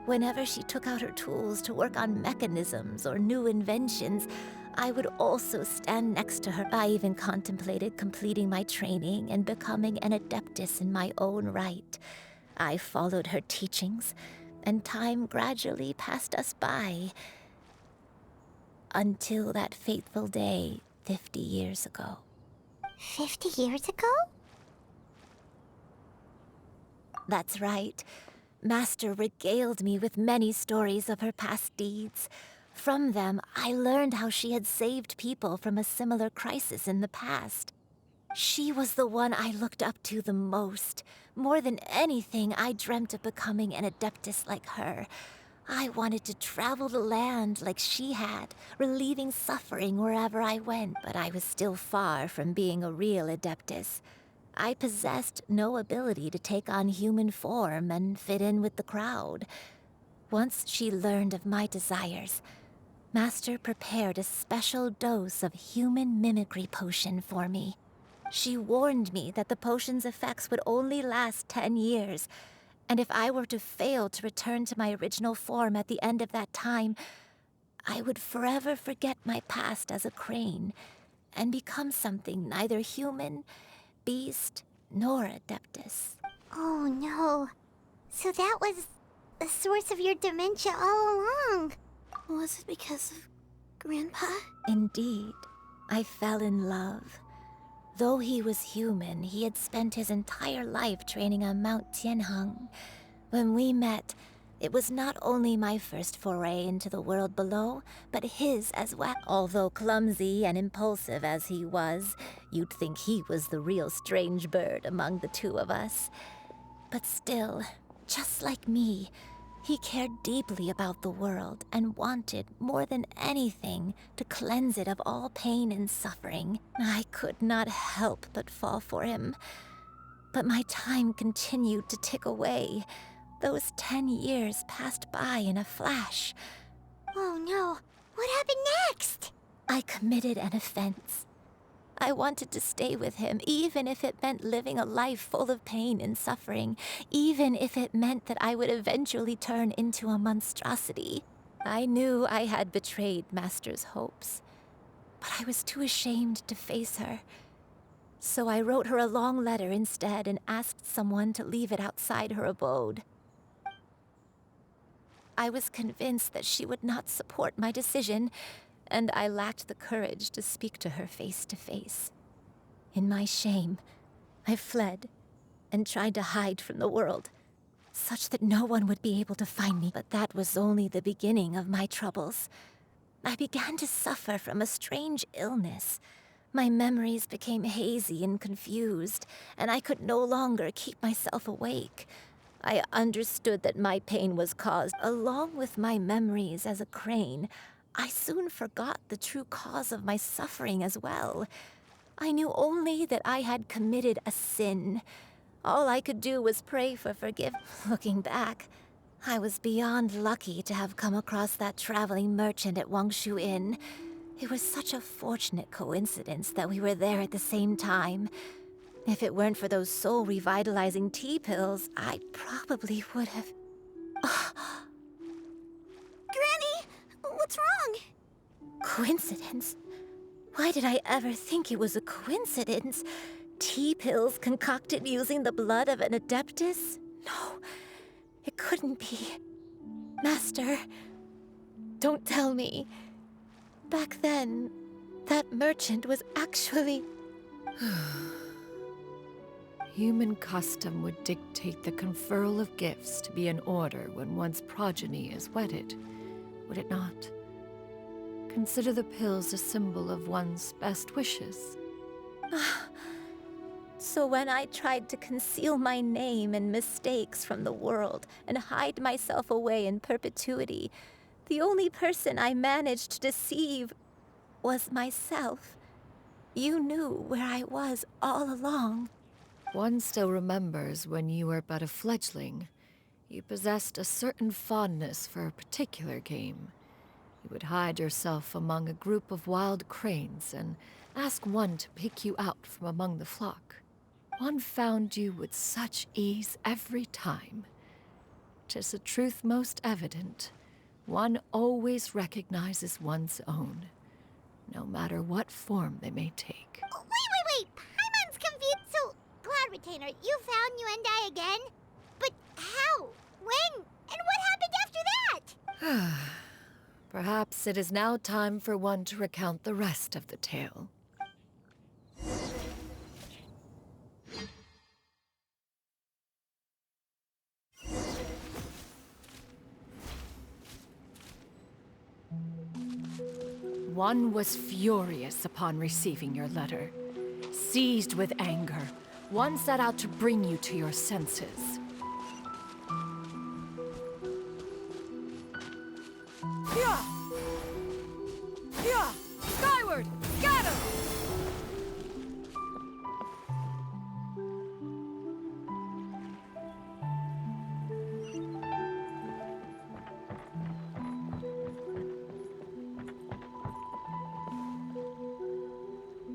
Whenever she took out her tools to work on mechanisms or new inventions, I would also stand next to her. I even contemplated completing my training and becoming an adeptus in my own right. I followed her teachings, and time gradually passed us by. Until that fateful day 50 years ago. 50 years ago? That's right. Master regaled me with many stories of her past deeds. From them, I learned how she had saved people from a similar crisis in the past. She was the one I looked up to the most. More than anything, I dreamt of becoming an adeptus like her. I wanted to travel the land like she had, relieving suffering wherever I went, but I was still far from being a real adeptus. I possessed no ability to take on human form and fit in with the crowd. Once she learned of my desires, Master prepared a special dose of human mimicry potion for me. She warned me that the potion's effects would only last 10 years, and if I were to fail to return to my original form at the end of that time, I would forever forget my past as a crane and become something neither human, beast, nor adeptus. Oh no. So that was the source of your dementia all along. Was it because of Grandpa? Indeed. I fell in love. Though he was human, he had spent his entire life training on Mount Tianheng. When we met, it was not only my first foray into the world below, but his as well. Although clumsy and impulsive as he was, you'd think he was the real strange bird among the two of us. But still, just like me, he cared deeply about the world and wanted, more than anything, to cleanse it of all pain and suffering. I could not help but fall for him. But my time continued to tick away. Those 10 years passed by in a flash. Oh no, what happened next? I committed an offense. I wanted to stay with him, even if it meant living a life full of pain and suffering, even if it meant that I would eventually turn into a monstrosity. I knew I had betrayed Master's hopes, but I was too ashamed to face her. So I wrote her a long letter instead and asked someone to leave it outside her abode. I was convinced that she would not support my decision, and I lacked the courage to speak to her face to face. In my shame, I fled and tried to hide from the world, such that no one would be able to find me. But that was only the beginning of my troubles. I began to suffer from a strange illness. My memories became hazy and confused, and I could no longer keep myself awake. I understood that my pain was caused, along with my memories as a crane. I soon forgot the true cause of my suffering as well. I knew only that I had committed a sin. All I could do was pray for forgiveness. Looking back, I was beyond lucky to have come across that traveling merchant at Wangshu Inn. It was such a fortunate coincidence that we were there at the same time. If it weren't for those soul-revitalizing tea pills, I probably would have... Granny! What's wrong? Coincidence? Why did I ever think it was a coincidence? Tea pills concocted using the blood of an adeptus? No, it couldn't be. Master, don't tell me. Back then, that merchant was actually... Human custom would dictate the conferral of gifts to be in order when one's progeny is wedded, would it not? Consider the pills a symbol of one's best wishes. So when I tried to conceal my name and mistakes from the world and hide myself away in perpetuity, the only person I managed to deceive was myself. You knew where I was all along. One still remembers when you were but a fledgling. You possessed a certain fondness for a particular game. You would hide yourself among a group of wild cranes and ask one to pick you out from among the flock. One found you with such ease every time. 'Tis a truth most evident. One always recognizes one's own, no matter what form they may take. Oh, wait! Paimon's confused. So, Cloud Retainer, you found Yuendai again? But how? When? And what happened after that? Perhaps it is now time for one to recount the rest of the tale. One was furious upon receiving your letter. Seized with anger, one set out to bring you to your senses. Yeah! Skyward! Scatter!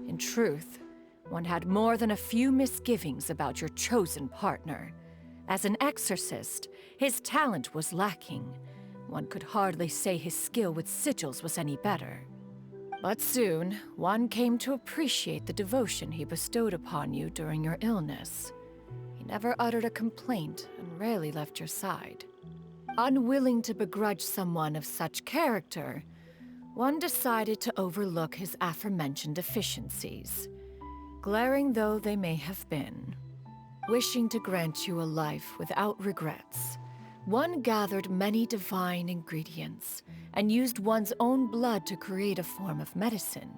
In truth, one had more than a few misgivings about your chosen partner. As an exorcist, his talent was lacking. One could hardly say his skill with sigils was any better. But soon, one came to appreciate the devotion he bestowed upon you during your illness. He never uttered a complaint and rarely left your side. Unwilling to begrudge someone of such character, one decided to overlook his aforementioned deficiencies, glaring though they may have been. Wishing to grant you a life without regrets, one gathered many divine ingredients and used one's own blood to create a form of medicine.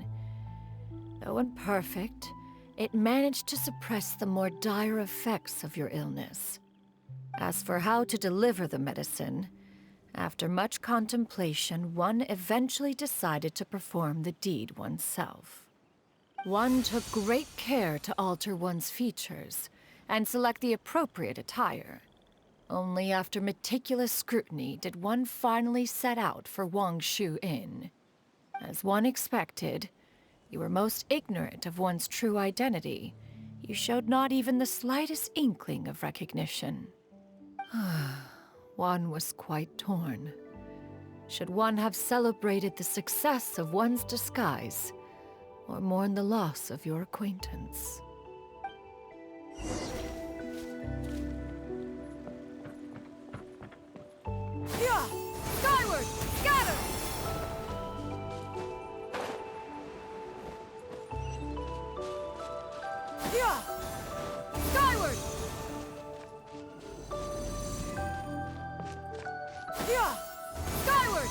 Though imperfect, it managed to suppress the more dire effects of your illness. As for how to deliver the medicine, after much contemplation, one eventually decided to perform the deed oneself. One took great care to alter one's features and select the appropriate attire. Only after meticulous scrutiny did one finally set out for Wangshu Inn. As one expected, you were most ignorant of one's true identity. You showed not even the slightest inkling of recognition. One was quite torn. Should one have celebrated the success of one's disguise, or mourn the loss of your acquaintance? Yeah! Skyward! Scatter! Yeah! Skyward! Yeah! Skyward!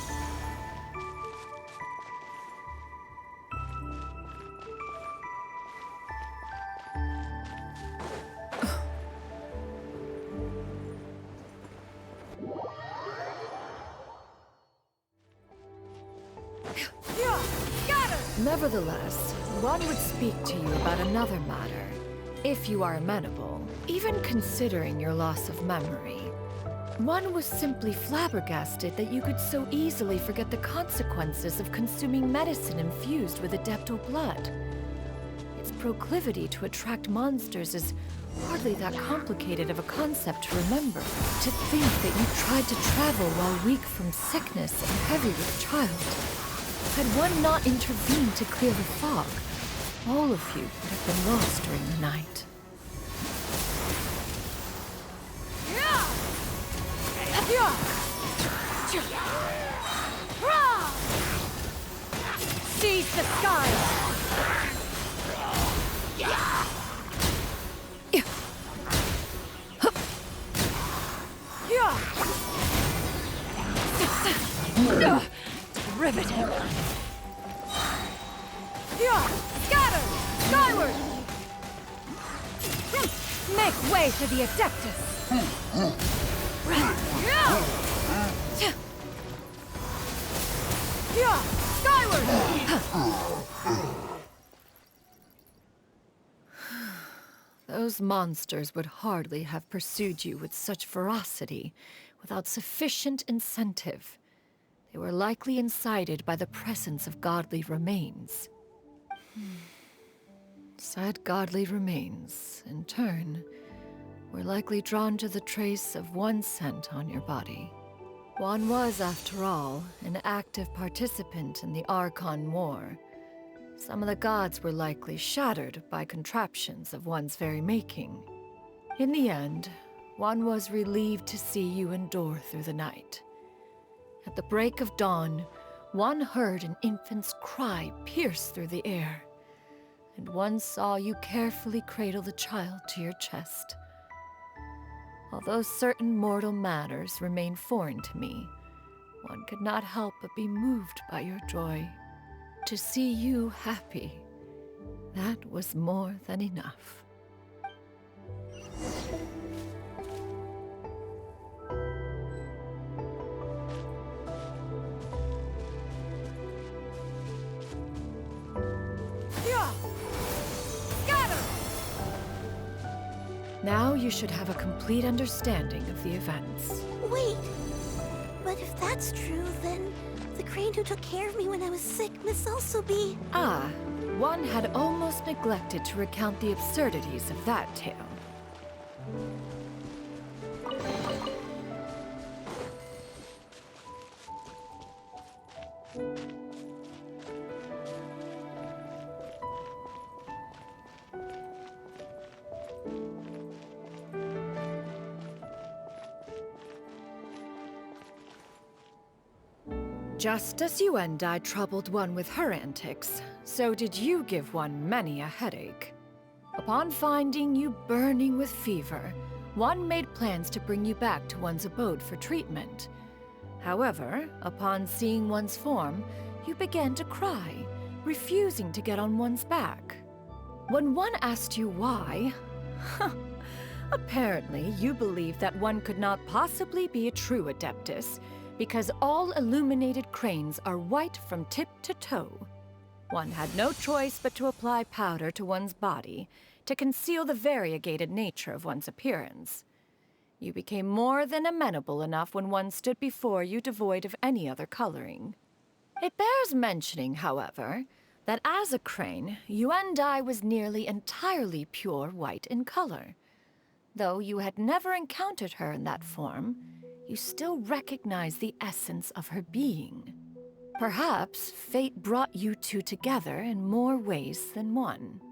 Nevertheless, one would speak to you about another matter, if you are amenable, even considering your loss of memory. One was simply flabbergasted that you could so easily forget the consequences of consuming medicine infused with adeptal blood. Its proclivity to attract monsters is hardly that complicated of a concept to remember. To think that you tried to travel while weak from sickness and heavy with child. Had one not intervened to clear the fog, all of you would have been lost during the night. Seize the skies! Riveting! Scatter! Skyward! Make way for the Adeptus! Skyward! Those monsters would hardly have pursued you with such ferocity without sufficient incentive. They were likely incited by the presence of godly remains. Said godly remains, in turn, were likely drawn to the trace of one scent on your body. One was, after all, an active participant in the Archon War. Some of the gods were likely shattered by contraptions of one's very making. In the end, one was relieved to see you endure through the night. At the break of dawn, one heard an infant's cry pierce through the air, and one saw you carefully cradle the child to your chest. Although certain mortal matters remain foreign to me, one could not help but be moved by your joy. To see you happy, that was more than enough. Now you should have a complete understanding of the events. Wait, but if that's true, then the crane who took care of me when I was sick must also be... Ah, one had almost neglected to recount the absurdities of that tale. Just as you and I troubled one with her antics, so did you give one many a headache. Upon finding you burning with fever, one made plans to bring you back to one's abode for treatment. However, upon seeing one's form, you began to cry, refusing to get on one's back. When one asked you why, apparently you believed that one could not possibly be a true Adeptus, because all illuminated cranes are white from tip to toe. One had no choice but to apply powder to one's body to conceal the variegated nature of one's appearance. You became more than amenable enough when one stood before you devoid of any other coloring. It bears mentioning, however, that as a crane, Yuendai was nearly entirely pure white in color. Though you had never encountered her in that form, you still recognize the essence of her being. Perhaps fate brought you two together in more ways than one.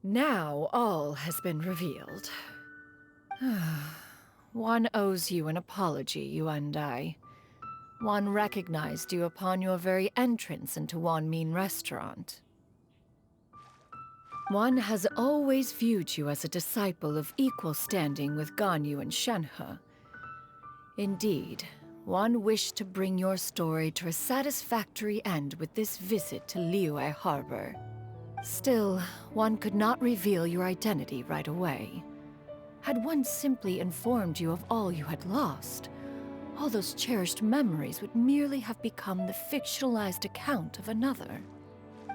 Now all has been revealed. One owes you an apology, you and I. One recognized you upon your very entrance into Wanmin Restaurant. One has always viewed you as a disciple of equal standing with Ganyu and Shenhe. Indeed, one wished to bring your story to a satisfactory end with this visit to Liyue Harbor. Still, one could not reveal your identity right away. Had one simply informed you of all you had lost, all those cherished memories would merely have become the fictionalized account of another.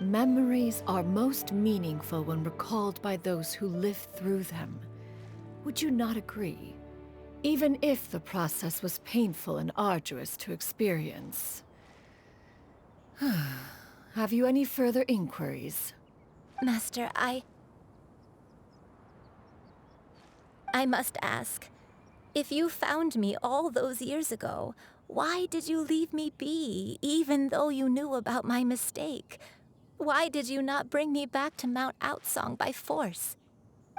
Memories are most meaningful when recalled by those who lived through them. Would you not agree? Even if the process was painful and arduous to experience. Have you any further inquiries? Master, I must ask, if you found me all those years ago, why did you leave me be, even though you knew about my mistake? Why did you not bring me back to Mount Outsong by force?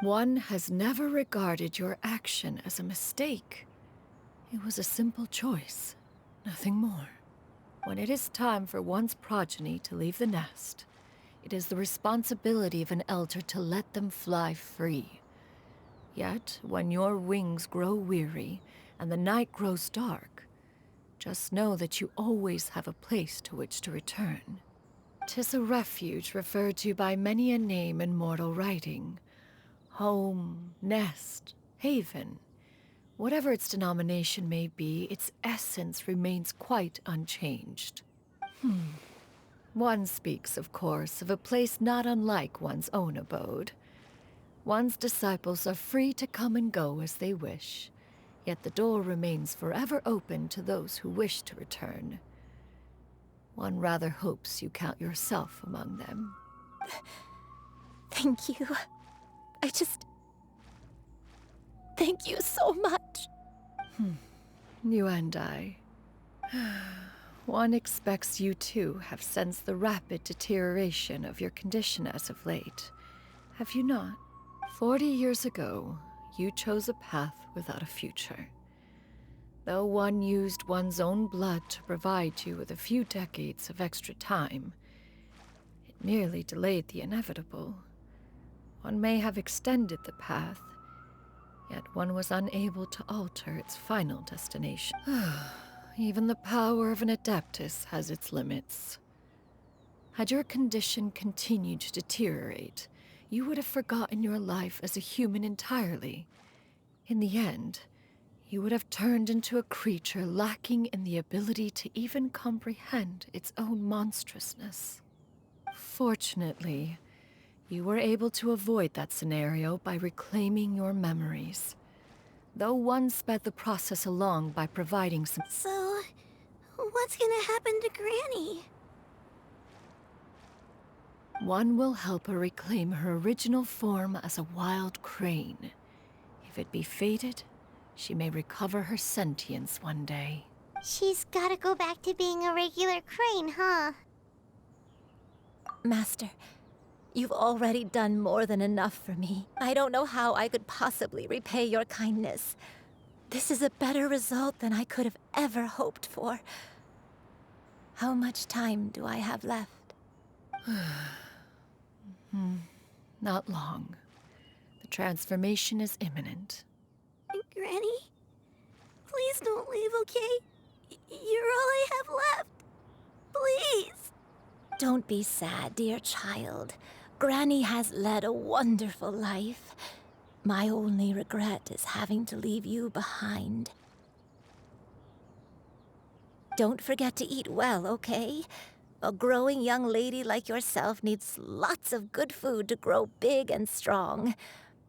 One has never regarded your action as a mistake. It was a simple choice, nothing more. When it is time for one's progeny to leave the nest, it is the responsibility of an elder to let them fly free. Yet, when your wings grow weary and the night grows dark, just know that you always have a place to which to return. 'Tis a refuge referred to by many a name in mortal writing. Home, nest, haven. Whatever its denomination may be, its essence remains quite unchanged. One speaks, of course, of a place not unlike one's own abode. One's disciples are free to come and go as they wish, yet the door remains forever open to those who wish to return. One rather hopes you count yourself among them. Thank you. Thank you so much. You and I. One expects you too have sensed the rapid deterioration of your condition as of late. Have you not? 40 years ago, you chose a path without a future. Though one used one's own blood to provide you with a few decades of extra time, it merely delayed the inevitable. One may have extended the path, yet one was unable to alter its final destination. Even the power of an Adeptus has its limits. Had your condition continued to deteriorate, you would have forgotten your life as a human entirely. In the end, you would have turned into a creature lacking in the ability to even comprehend its own monstrousness. Fortunately, you were able to avoid that scenario by reclaiming your memories. Though one sped the process along by providing some... So, what's gonna happen to Granny? One will help her reclaim her original form as a wild crane. If it be fated, she may recover her sentience one day. She's gotta go back to being a regular crane, huh? Master, you've already done more than enough for me. I don't know how I could possibly repay your kindness. This is a better result than I could have ever hoped for. How much time do I have left? Not long. The transformation is imminent. Granny? Please don't leave, okay? You're all I have left. Please! Don't be sad, dear child. Granny has led a wonderful life. My only regret is having to leave you behind. Don't forget to eat well, okay? A growing young lady like yourself needs lots of good food to grow big and strong.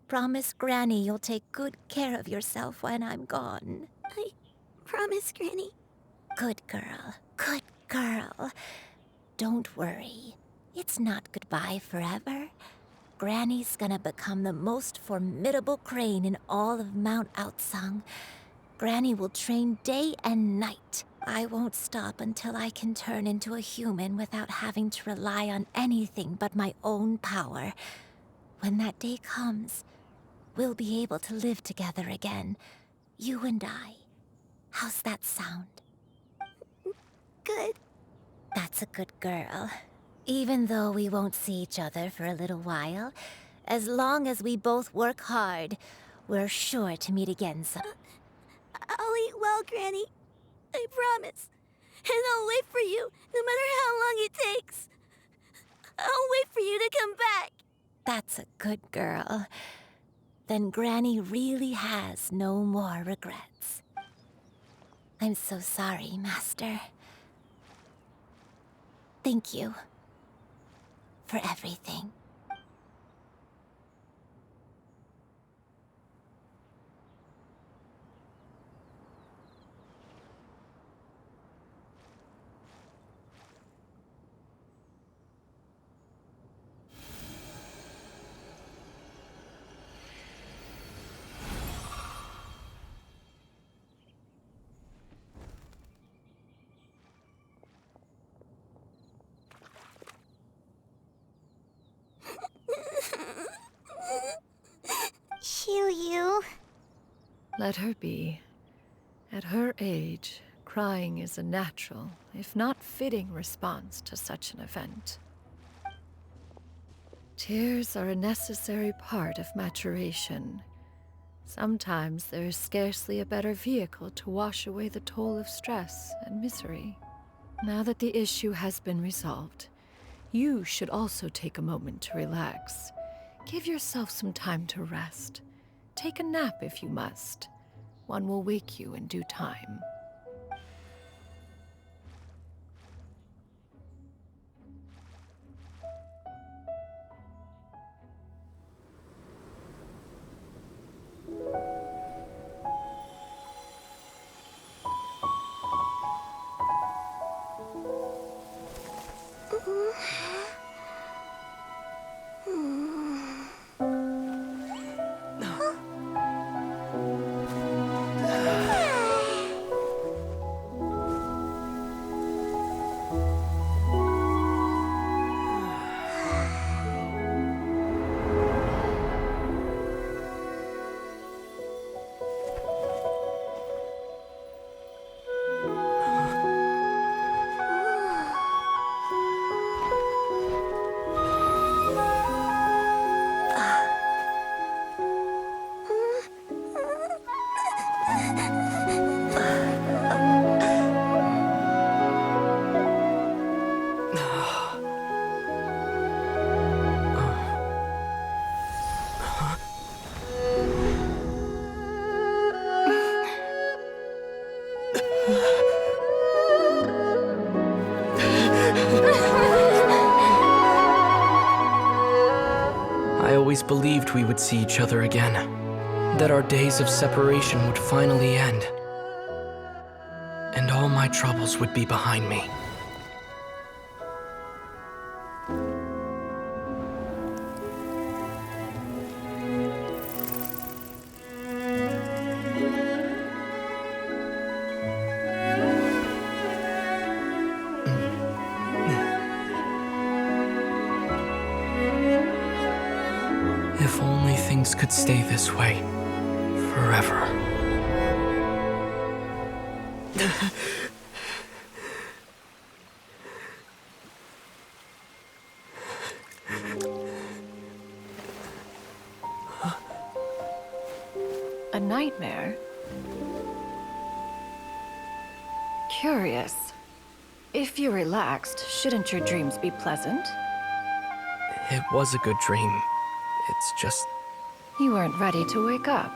Promise Granny you'll take good care of yourself when I'm gone. I promise, Granny. Good girl. Good girl. Don't worry. It's not goodbye forever. Granny's gonna become the most formidable crane in all of Mount Outsong. Granny will train day and night. I won't stop until I can turn into a human without having to rely on anything but my own power. When that day comes, we'll be able to live together again. You and I. How's that sound? Good. That's a good girl. Even though we won't see each other for a little while, as long as we both work hard, we're sure to meet again some. I'll eat well, Granny. I promise. And I'll wait for you, no matter how long it takes. I'll wait for you to come back. That's a good girl. Then Granny really has no more regrets. I'm so sorry, Master. Thank you for everything. Let her be. At her age, crying is a natural, if not fitting, response to such an event. Tears are a necessary part of maturation. Sometimes there is scarcely a better vehicle to wash away the toll of stress and misery. Now that the issue has been resolved, you should also take a moment to relax. Give yourself some time to rest. Take a nap if you must. One will wake you in due time. I always believed we would see each other again, that our days of separation would finally end, and all my troubles would be behind me. If only things could stay this way forever. A nightmare? Curious. If you're relaxed, shouldn't your dreams be pleasant? It was a good dream. It's just... You weren't ready to wake up.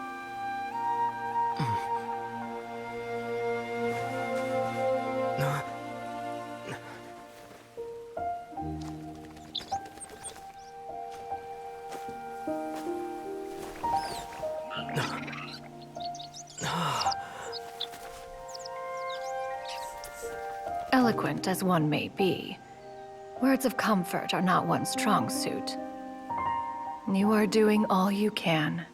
Eloquent as one may be, words of comfort are not one's strong suit. You are doing all you can.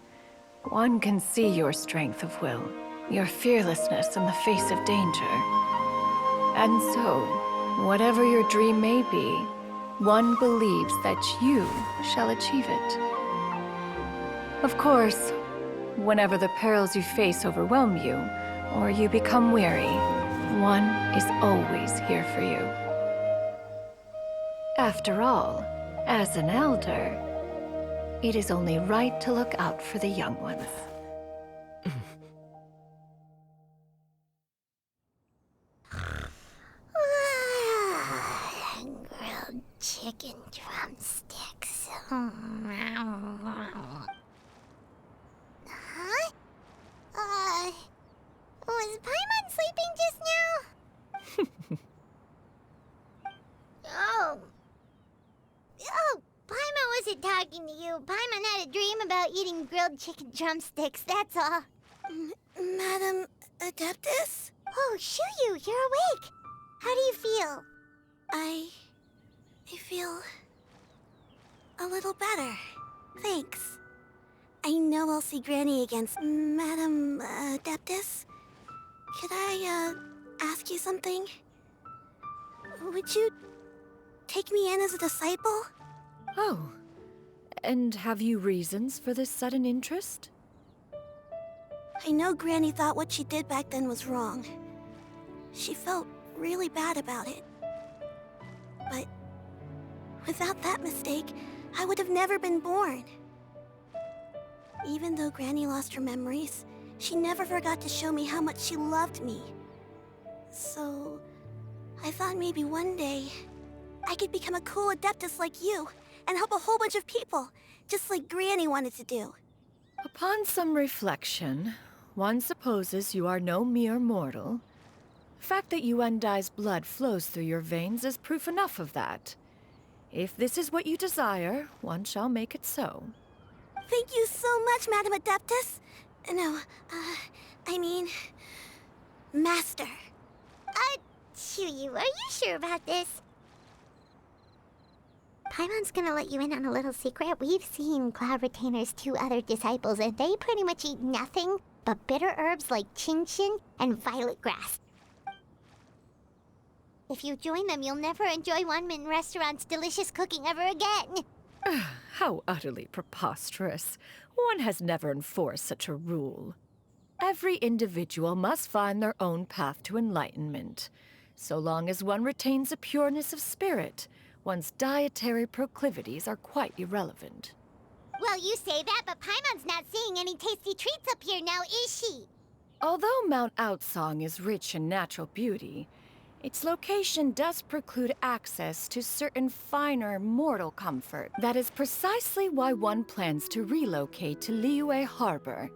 One can see your strength of will, your fearlessness in the face of danger. And so, whatever your dream may be, one believes that you shall achieve it. Of course, whenever the perils you face overwhelm you, or you become weary, one is always here for you. After all, as an elder, it is only right to look out for the young ones. Grilled chicken drumsticks. Huh? Was Paimon sleeping just now? Oh, Paimon wasn't talking to you. Paimon had a dream about eating grilled chicken drumsticks, that's all. Madam Adeptus? Oh, Xianyun, you're awake. How do you feel? I feel a little better. Thanks. I know I'll see Granny again. Madam Adeptus? Could I, ask you something? Would you take me in as a disciple? Oh, and have you reasons for this sudden interest? I know Granny thought what she did back then was wrong. She felt really bad about it. But without that mistake, I would have never been born. Even though Granny lost her memories, she never forgot to show me how much she loved me. So, I thought maybe one day, I could become a cool Adeptus like you, and help a whole bunch of people, just like Granny wanted to do. Upon some reflection, one supposes you are no mere mortal. The fact that Yuendai's blood flows through your veins is proof enough of that. If this is what you desire, one shall make it so. Thank you so much, Madam Adeptus. No, I mean... Master. Xianyun, are you sure about this? Paimon's gonna let you in on a little secret. We've seen Cloud Retainer's 2 other disciples, and they pretty much eat nothing but bitter herbs like Xingqiu and violet grass. If you join them, you'll never enjoy Wanmin Restaurant's delicious cooking ever again. How utterly preposterous. One has never enforced such a rule. Every individual must find their own path to enlightenment. So long as one retains a pureness of spirit, one's dietary proclivities are quite irrelevant. Well, you say that, but Paimon's not seeing any tasty treats up here now, is she? Although Mount Outsong is rich in natural beauty, its location does preclude access to certain finer mortal comfort. That is precisely why one plans to relocate to Liyue Harbor.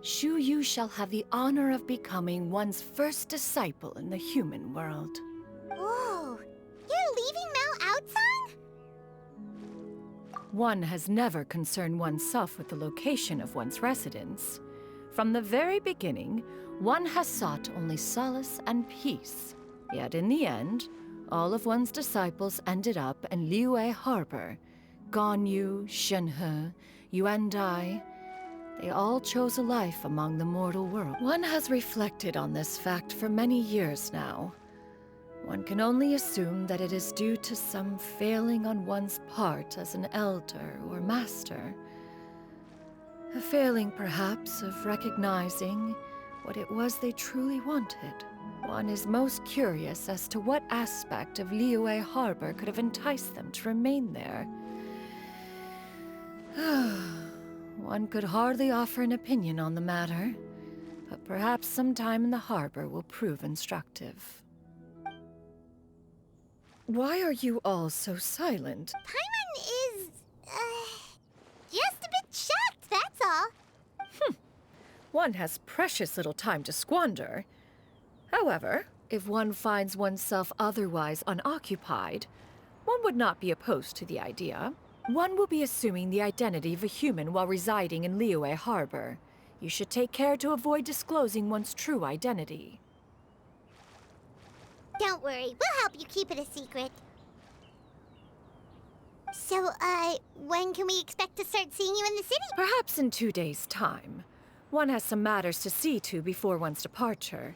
Shu Yu shall have the honor of becoming one's first disciple in the human world. Whoa! You're leaving Mount Outsong? One has never concerned oneself with the location of one's residence. From the very beginning, one has sought only solace and peace. Yet in the end, all of one's disciples ended up in Liyue Harbor. Ganyu, Shenhe, Yuendai, they all chose a life among the mortal world. One has reflected on this fact for many years now. One can only assume that it is due to some failing on one's part as an elder or master. A failing, perhaps, of recognizing what it was they truly wanted. One is most curious as to what aspect of Liyue Harbor could have enticed them to remain there. One could hardly offer an opinion on the matter, but perhaps some time in the harbor will prove instructive. Why are you all so silent? Paimon is, just a bit shocked, that's all. One has precious little time to squander. However, if one finds oneself otherwise unoccupied, one would not be opposed to the idea. One will be assuming the identity of a human while residing in Liyue Harbor. You should take care to avoid disclosing one's true identity. Don't worry, we'll help you keep it a secret. So, when can we expect to start seeing you in the city? Perhaps in 2 days' time. One has some matters to see to before one's departure.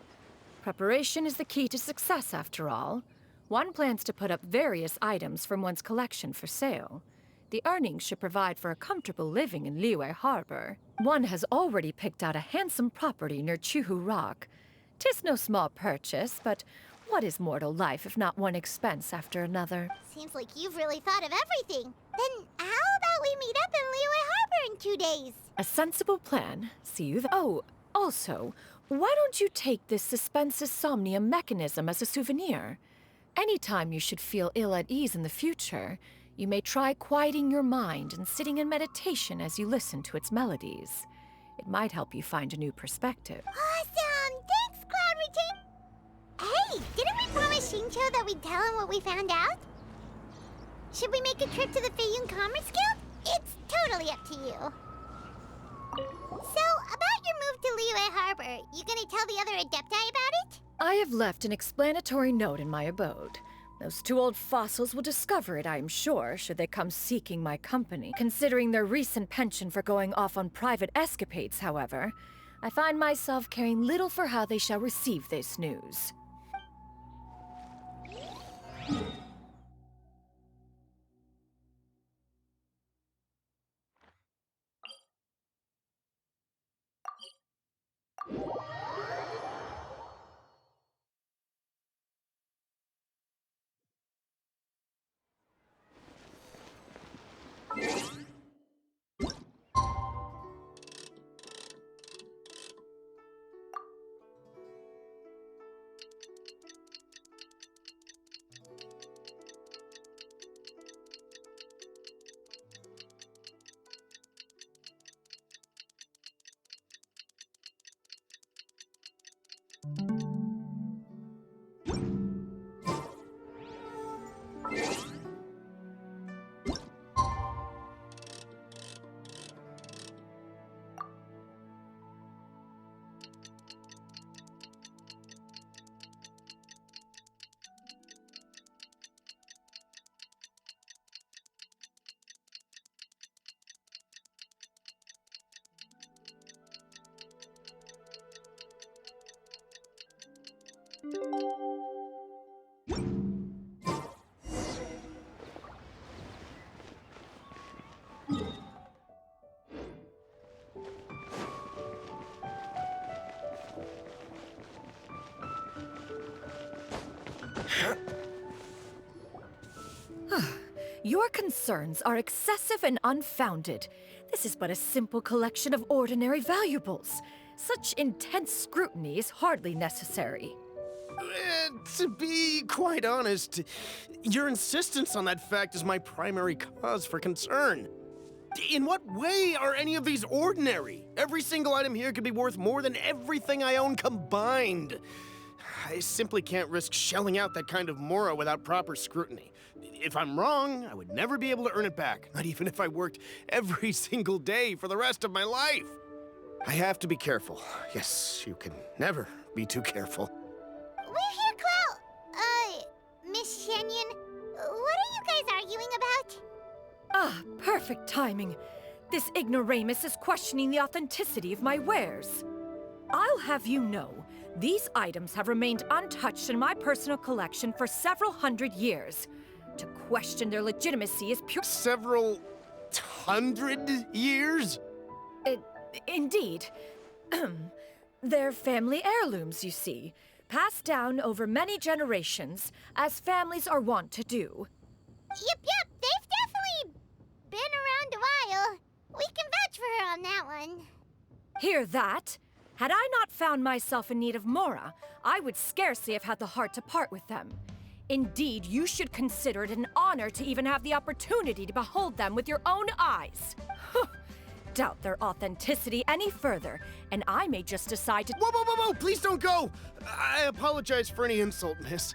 Preparation is the key to success, after all. One plans to put up various items from one's collection for sale. The earnings should provide for a comfortable living in Liyue Harbor. One has already picked out a handsome property near Chuhu Rock. 'Tis no small purchase, but what is mortal life if not one expense after another? Seems like you've really thought of everything. Then how about we meet up in Liyue Harbor in 2 days? A sensible plan. See you then. Oh, also, why don't you take this suspensus somnium mechanism as a souvenir? Anytime you should feel ill at ease in the future, you may try quieting your mind and sitting in meditation as you listen to its melodies. It might help you find a new perspective. Awesome! Thanks, Cloud Routine! Hey, didn't we promise Xingqiu that we'd tell him what we found out? Should we make a trip to the Feiyun Commerce Guild? It's totally up to you. So, about your move to Liyue Harbor, you gonna tell the other Adepti about it? I have left an explanatory note in my abode. Those 2 old fossils will discover it, I am sure, should they come seeking my company. Considering their recent penchant for going off on private escapades, however, I find myself caring little for how they shall receive this news. Your concerns are excessive and unfounded. This is but a simple collection of ordinary valuables. Such intense scrutiny is hardly necessary. To be quite honest, your insistence on that fact is my primary cause for concern. In what way are any of these ordinary? Every single item here could be worth more than everything I own combined. I simply can't risk shelling out that kind of mora without proper scrutiny. If I'm wrong, I would never be able to earn it back, not even if I worked every single day for the rest of my life. I have to be careful. Yes, you can never be too careful. We're here, Clow. Miss Xianyun, what are you guys arguing about? Ah, perfect timing. This ignoramus is questioning the authenticity of my wares. I'll have you know, these items have remained untouched in my personal collection for several hundred years. To question their legitimacy is pure— Several hundred years? Indeed. They're family heirlooms, you see, passed down over many generations, as families are wont to do. Yep, they've definitely been around a while. We can vouch for her on that one. Hear that? Had I not found myself in need of mora, I would scarcely have had the heart to part with them. Indeed, you should consider it an honor to even have the opportunity to behold them with your own eyes. Doubt their authenticity any further, and I may just decide to— Whoa! Please don't go! I apologize for any insult, miss.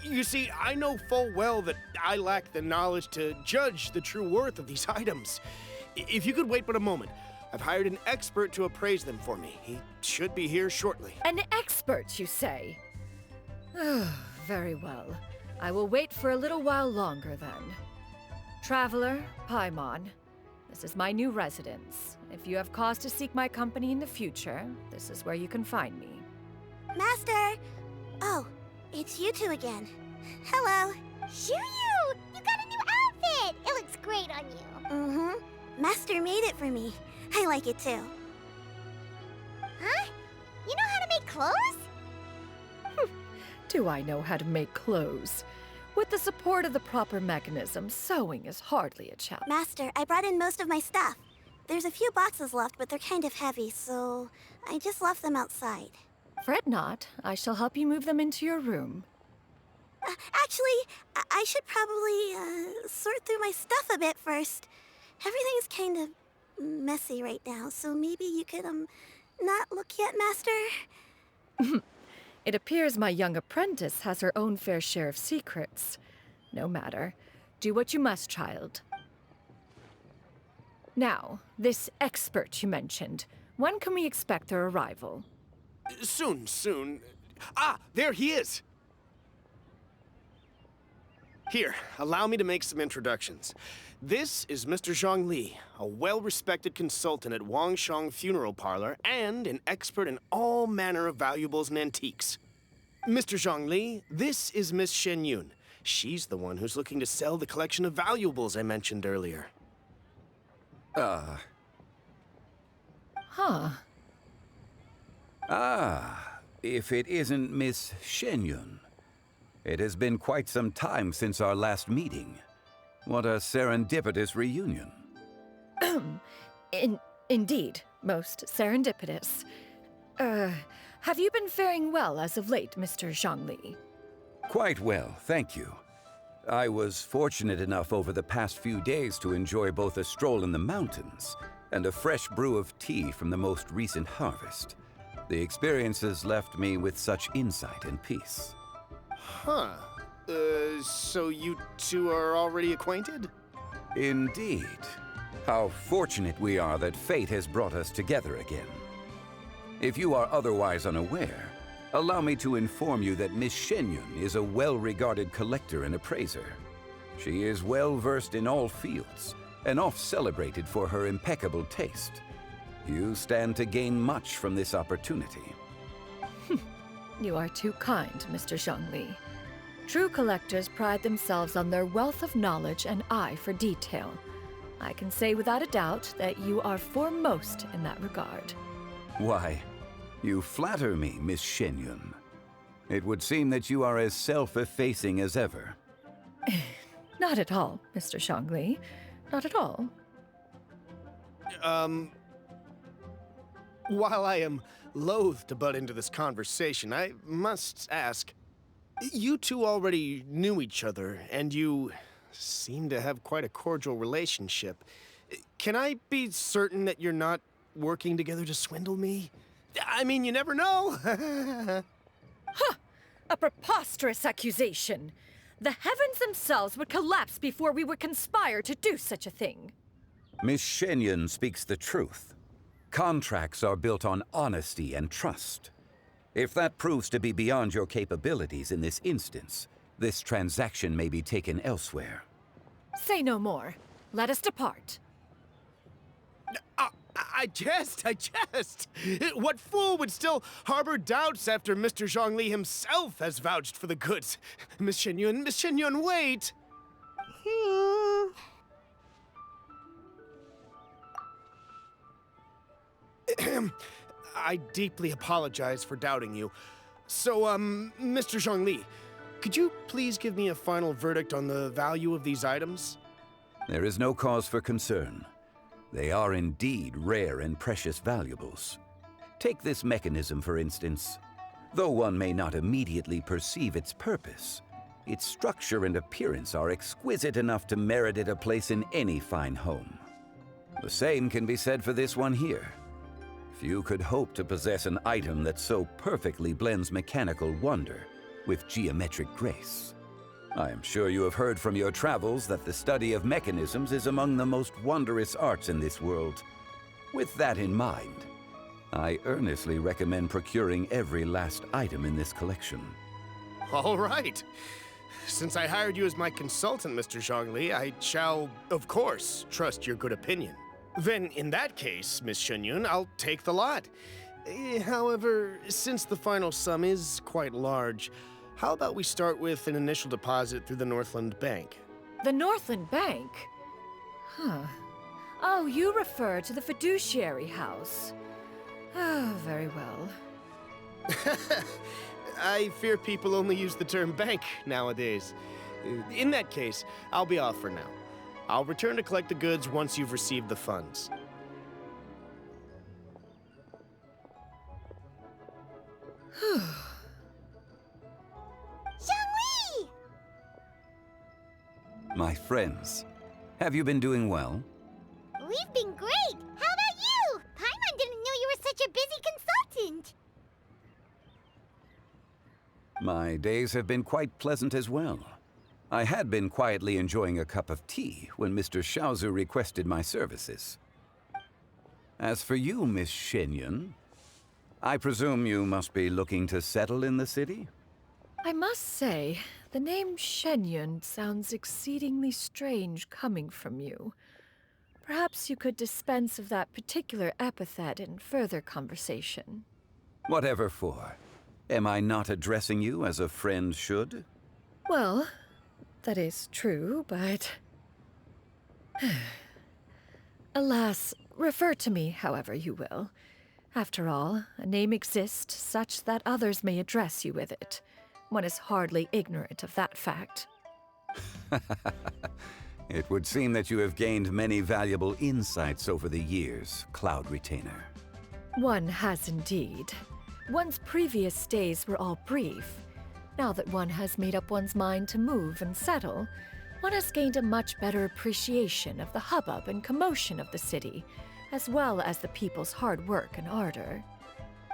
You see, I know full well that I lack the knowledge to judge the true worth of these items. If you could wait but a moment, I've hired an expert to appraise them for me. He should be here shortly. An expert, you say? Very well. I will wait for a little while longer, then. Traveler, Paimon, this is my new residence. If you have cause to seek my company in the future, this is where you can find me. Master! Oh, it's you two again. Hello. Xianyun! You got a new outfit! It looks great on you. Mm-hmm. Master made it for me. I like it too. Huh? You know how to make clothes? Do I know how to make clothes? With the support of the proper mechanism, sewing is hardly a challenge. Master, I brought in most of my stuff. There's a few boxes left, but they're kind of heavy, so I just left them outside. Fret not. I shall help you move them into your room. Actually, I should probably sort through my stuff a bit first. Everything's kind of messy right now, so maybe you could, not look yet, Master? It appears my young apprentice has her own fair share of secrets. No matter. Do what you must, child. Now, this expert you mentioned. When can we expect their arrival? Soon. Ah, there he is! Here, allow me to make some introductions. This is Mr. Zhongli, a well-respected consultant at Wangshang Funeral Parlor and an expert in all manner of valuables and antiques. Mr. Zhongli, this is Miss Xianyun. She's the one who's looking to sell the collection of valuables I mentioned earlier. Huh. Ah, if it isn't Miss Xianyun. It has been quite some time since our last meeting. What a serendipitous reunion. Indeed, most serendipitous. Have you been faring well as of late, Mr. Zhongli? Quite well, thank you. I was fortunate enough over the past few days to enjoy both a stroll in the mountains and a fresh brew of tea from the most recent harvest. The experiences left me with such insight and peace. Huh. So you two are already acquainted? Indeed. How fortunate we are that fate has brought us together again. If you are otherwise unaware, allow me to inform you that Miss Xianyun is a well-regarded collector and appraiser. She is well-versed in all fields, and oft-celebrated for her impeccable taste. You stand to gain much from this opportunity. You are too kind, Mr. Zhongli. True collectors pride themselves on their wealth of knowledge and eye for detail. I can say without a doubt that you are foremost in that regard. Why, you flatter me, Miss Xianyun. It would seem that you are as self-effacing as ever. Not at all, Mr. Zhongli. Not at all. While I am loath to butt into this conversation, I must ask, you two already knew each other, and you seem to have quite a cordial relationship. Can I be certain that you're not working together to swindle me? I mean, you never know. Huh! A preposterous accusation. The heavens themselves would collapse before we would conspire to do such a thing. Miss Xianyun speaks the truth. Contracts are built on honesty and trust. If that proves to be beyond your capabilities in this instance, this transaction may be taken elsewhere. Say no more. Let us depart. I jest. What fool would still harbor doubts after Mr. Zhongli himself has vouched for the goods? Miss Xianyun, wait! I deeply apologize for doubting you. So, Mr. Zhongli, could you please give me a final verdict on the value of these items? There is no cause for concern. They are indeed rare and precious valuables. Take this mechanism, for instance. Though one may not immediately perceive its purpose, its structure and appearance are exquisite enough to merit it a place in any fine home. The same can be said for this one here. Few could hope to possess an item that so perfectly blends mechanical wonder with geometric grace. I am sure you have heard from your travels that the study of mechanisms is among the most wondrous arts in this world. With that in mind, I earnestly recommend procuring every last item in this collection. All right. Since I hired you as my consultant, Mr. Zhongli, I shall, of course, trust your good opinion. Then, in that case, Miss Xianyun, I'll take the lot. However, since the final sum is quite large, how about we start with an initial deposit through the Northland Bank? The Northland Bank? Huh. Oh, you refer to the fiduciary house. Oh, very well. I fear people only use the term bank nowadays. In that case, I'll be off for now. I'll return to collect the goods once you've received the funds. Zhongli! My friends, have you been doing well? We've been great! How about you? Paimon didn't know you were such a busy consultant! My days have been quite pleasant as well. I had been quietly enjoying a cup of tea when Mr. Xiaozu requested my services. As for you, Miss Xianyun, I presume you must be looking to settle in the city? I must say, the name Xianyun sounds exceedingly strange coming from you. Perhaps you could dispense of that particular epithet in further conversation. Whatever for. Am I not addressing you as a friend should? Well, that is true, but... Alas, refer to me however you will. After all, a name exists such that others may address you with it. One is hardly ignorant of that fact. It would seem that you have gained many valuable insights over the years, Cloud Retainer. One has indeed. One's previous days were all brief. Now that one has made up one's mind to move and settle, one has gained a much better appreciation of the hubbub and commotion of the city, as well as the people's hard work and ardor.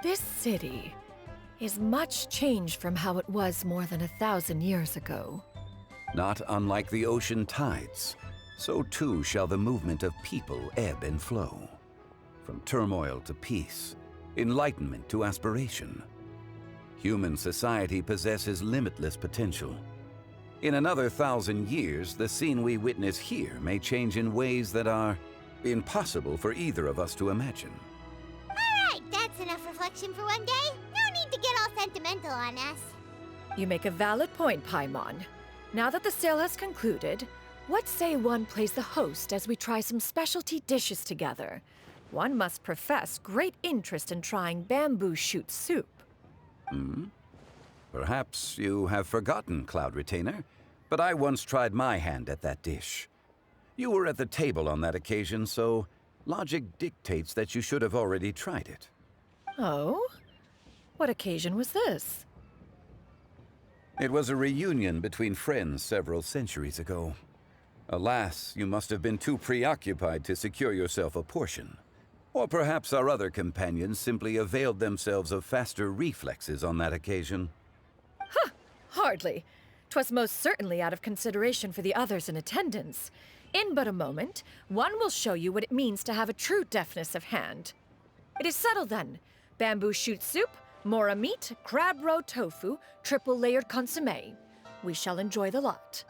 This city is much changed from how it was more than 1,000 years ago. Not unlike the ocean tides, so too shall the movement of people ebb and flow. From turmoil to peace, enlightenment to aspiration. Human society possesses limitless potential. In another 1,000 years, the scene we witness here may change in ways that are impossible for either of us to imagine. Alright, that's enough reflection for one day. No need to get all sentimental on us. You make a valid point, Paimon. Now that the sale has concluded, what say one plays the host as we try some specialty dishes together? One must profess great interest in trying bamboo shoot soup. Perhaps you have forgotten, Cloud Retainer. but I once tried my hand at that dish. You were at the table on that occasion, so logic dictates that you should have already tried it. Oh? What occasion was this? It was a reunion between friends several centuries ago. Alas, you must have been too preoccupied to secure yourself a portion. Or perhaps our other companions simply availed themselves of faster reflexes on that occasion. Huh, hardly. 'Twas most certainly out of consideration for the others in attendance. In but a moment, one will show you what it means to have a true deftness of hand. It is settled then. Bamboo shoot soup, mora meat, crab roe tofu, triple-layered consommé. We shall enjoy the lot.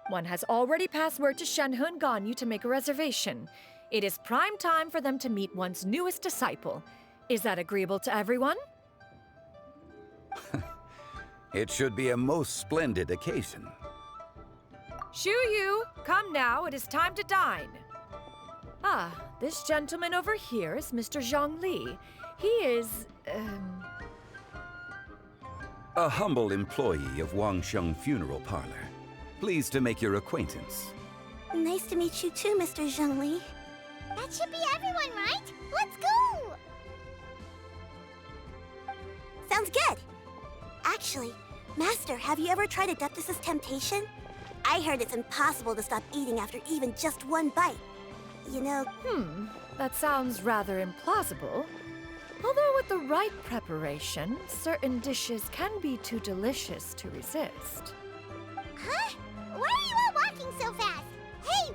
One has already passed word to Shenhe and Ganyu to make a reservation. It is prime time for them to meet one's newest disciple. Is that agreeable to everyone? It should be a most splendid occasion. Xianyun, come now, it is time to dine. Ah, this gentleman over here is Mr. Zhongli. He is, A humble employee of Wangsheng Funeral Parlor. Pleased to make your acquaintance. Nice to meet you too, Mr. Zhongli. That should be everyone, right? Let's go! Sounds good. Actually, Master, have you ever tried Adeptus' temptation? I heard it's impossible to stop eating after even just one bite. You know... that sounds rather implausible. Although with the right preparation, certain dishes can be too delicious to resist. Huh? Why are you all walking so fast? Hey,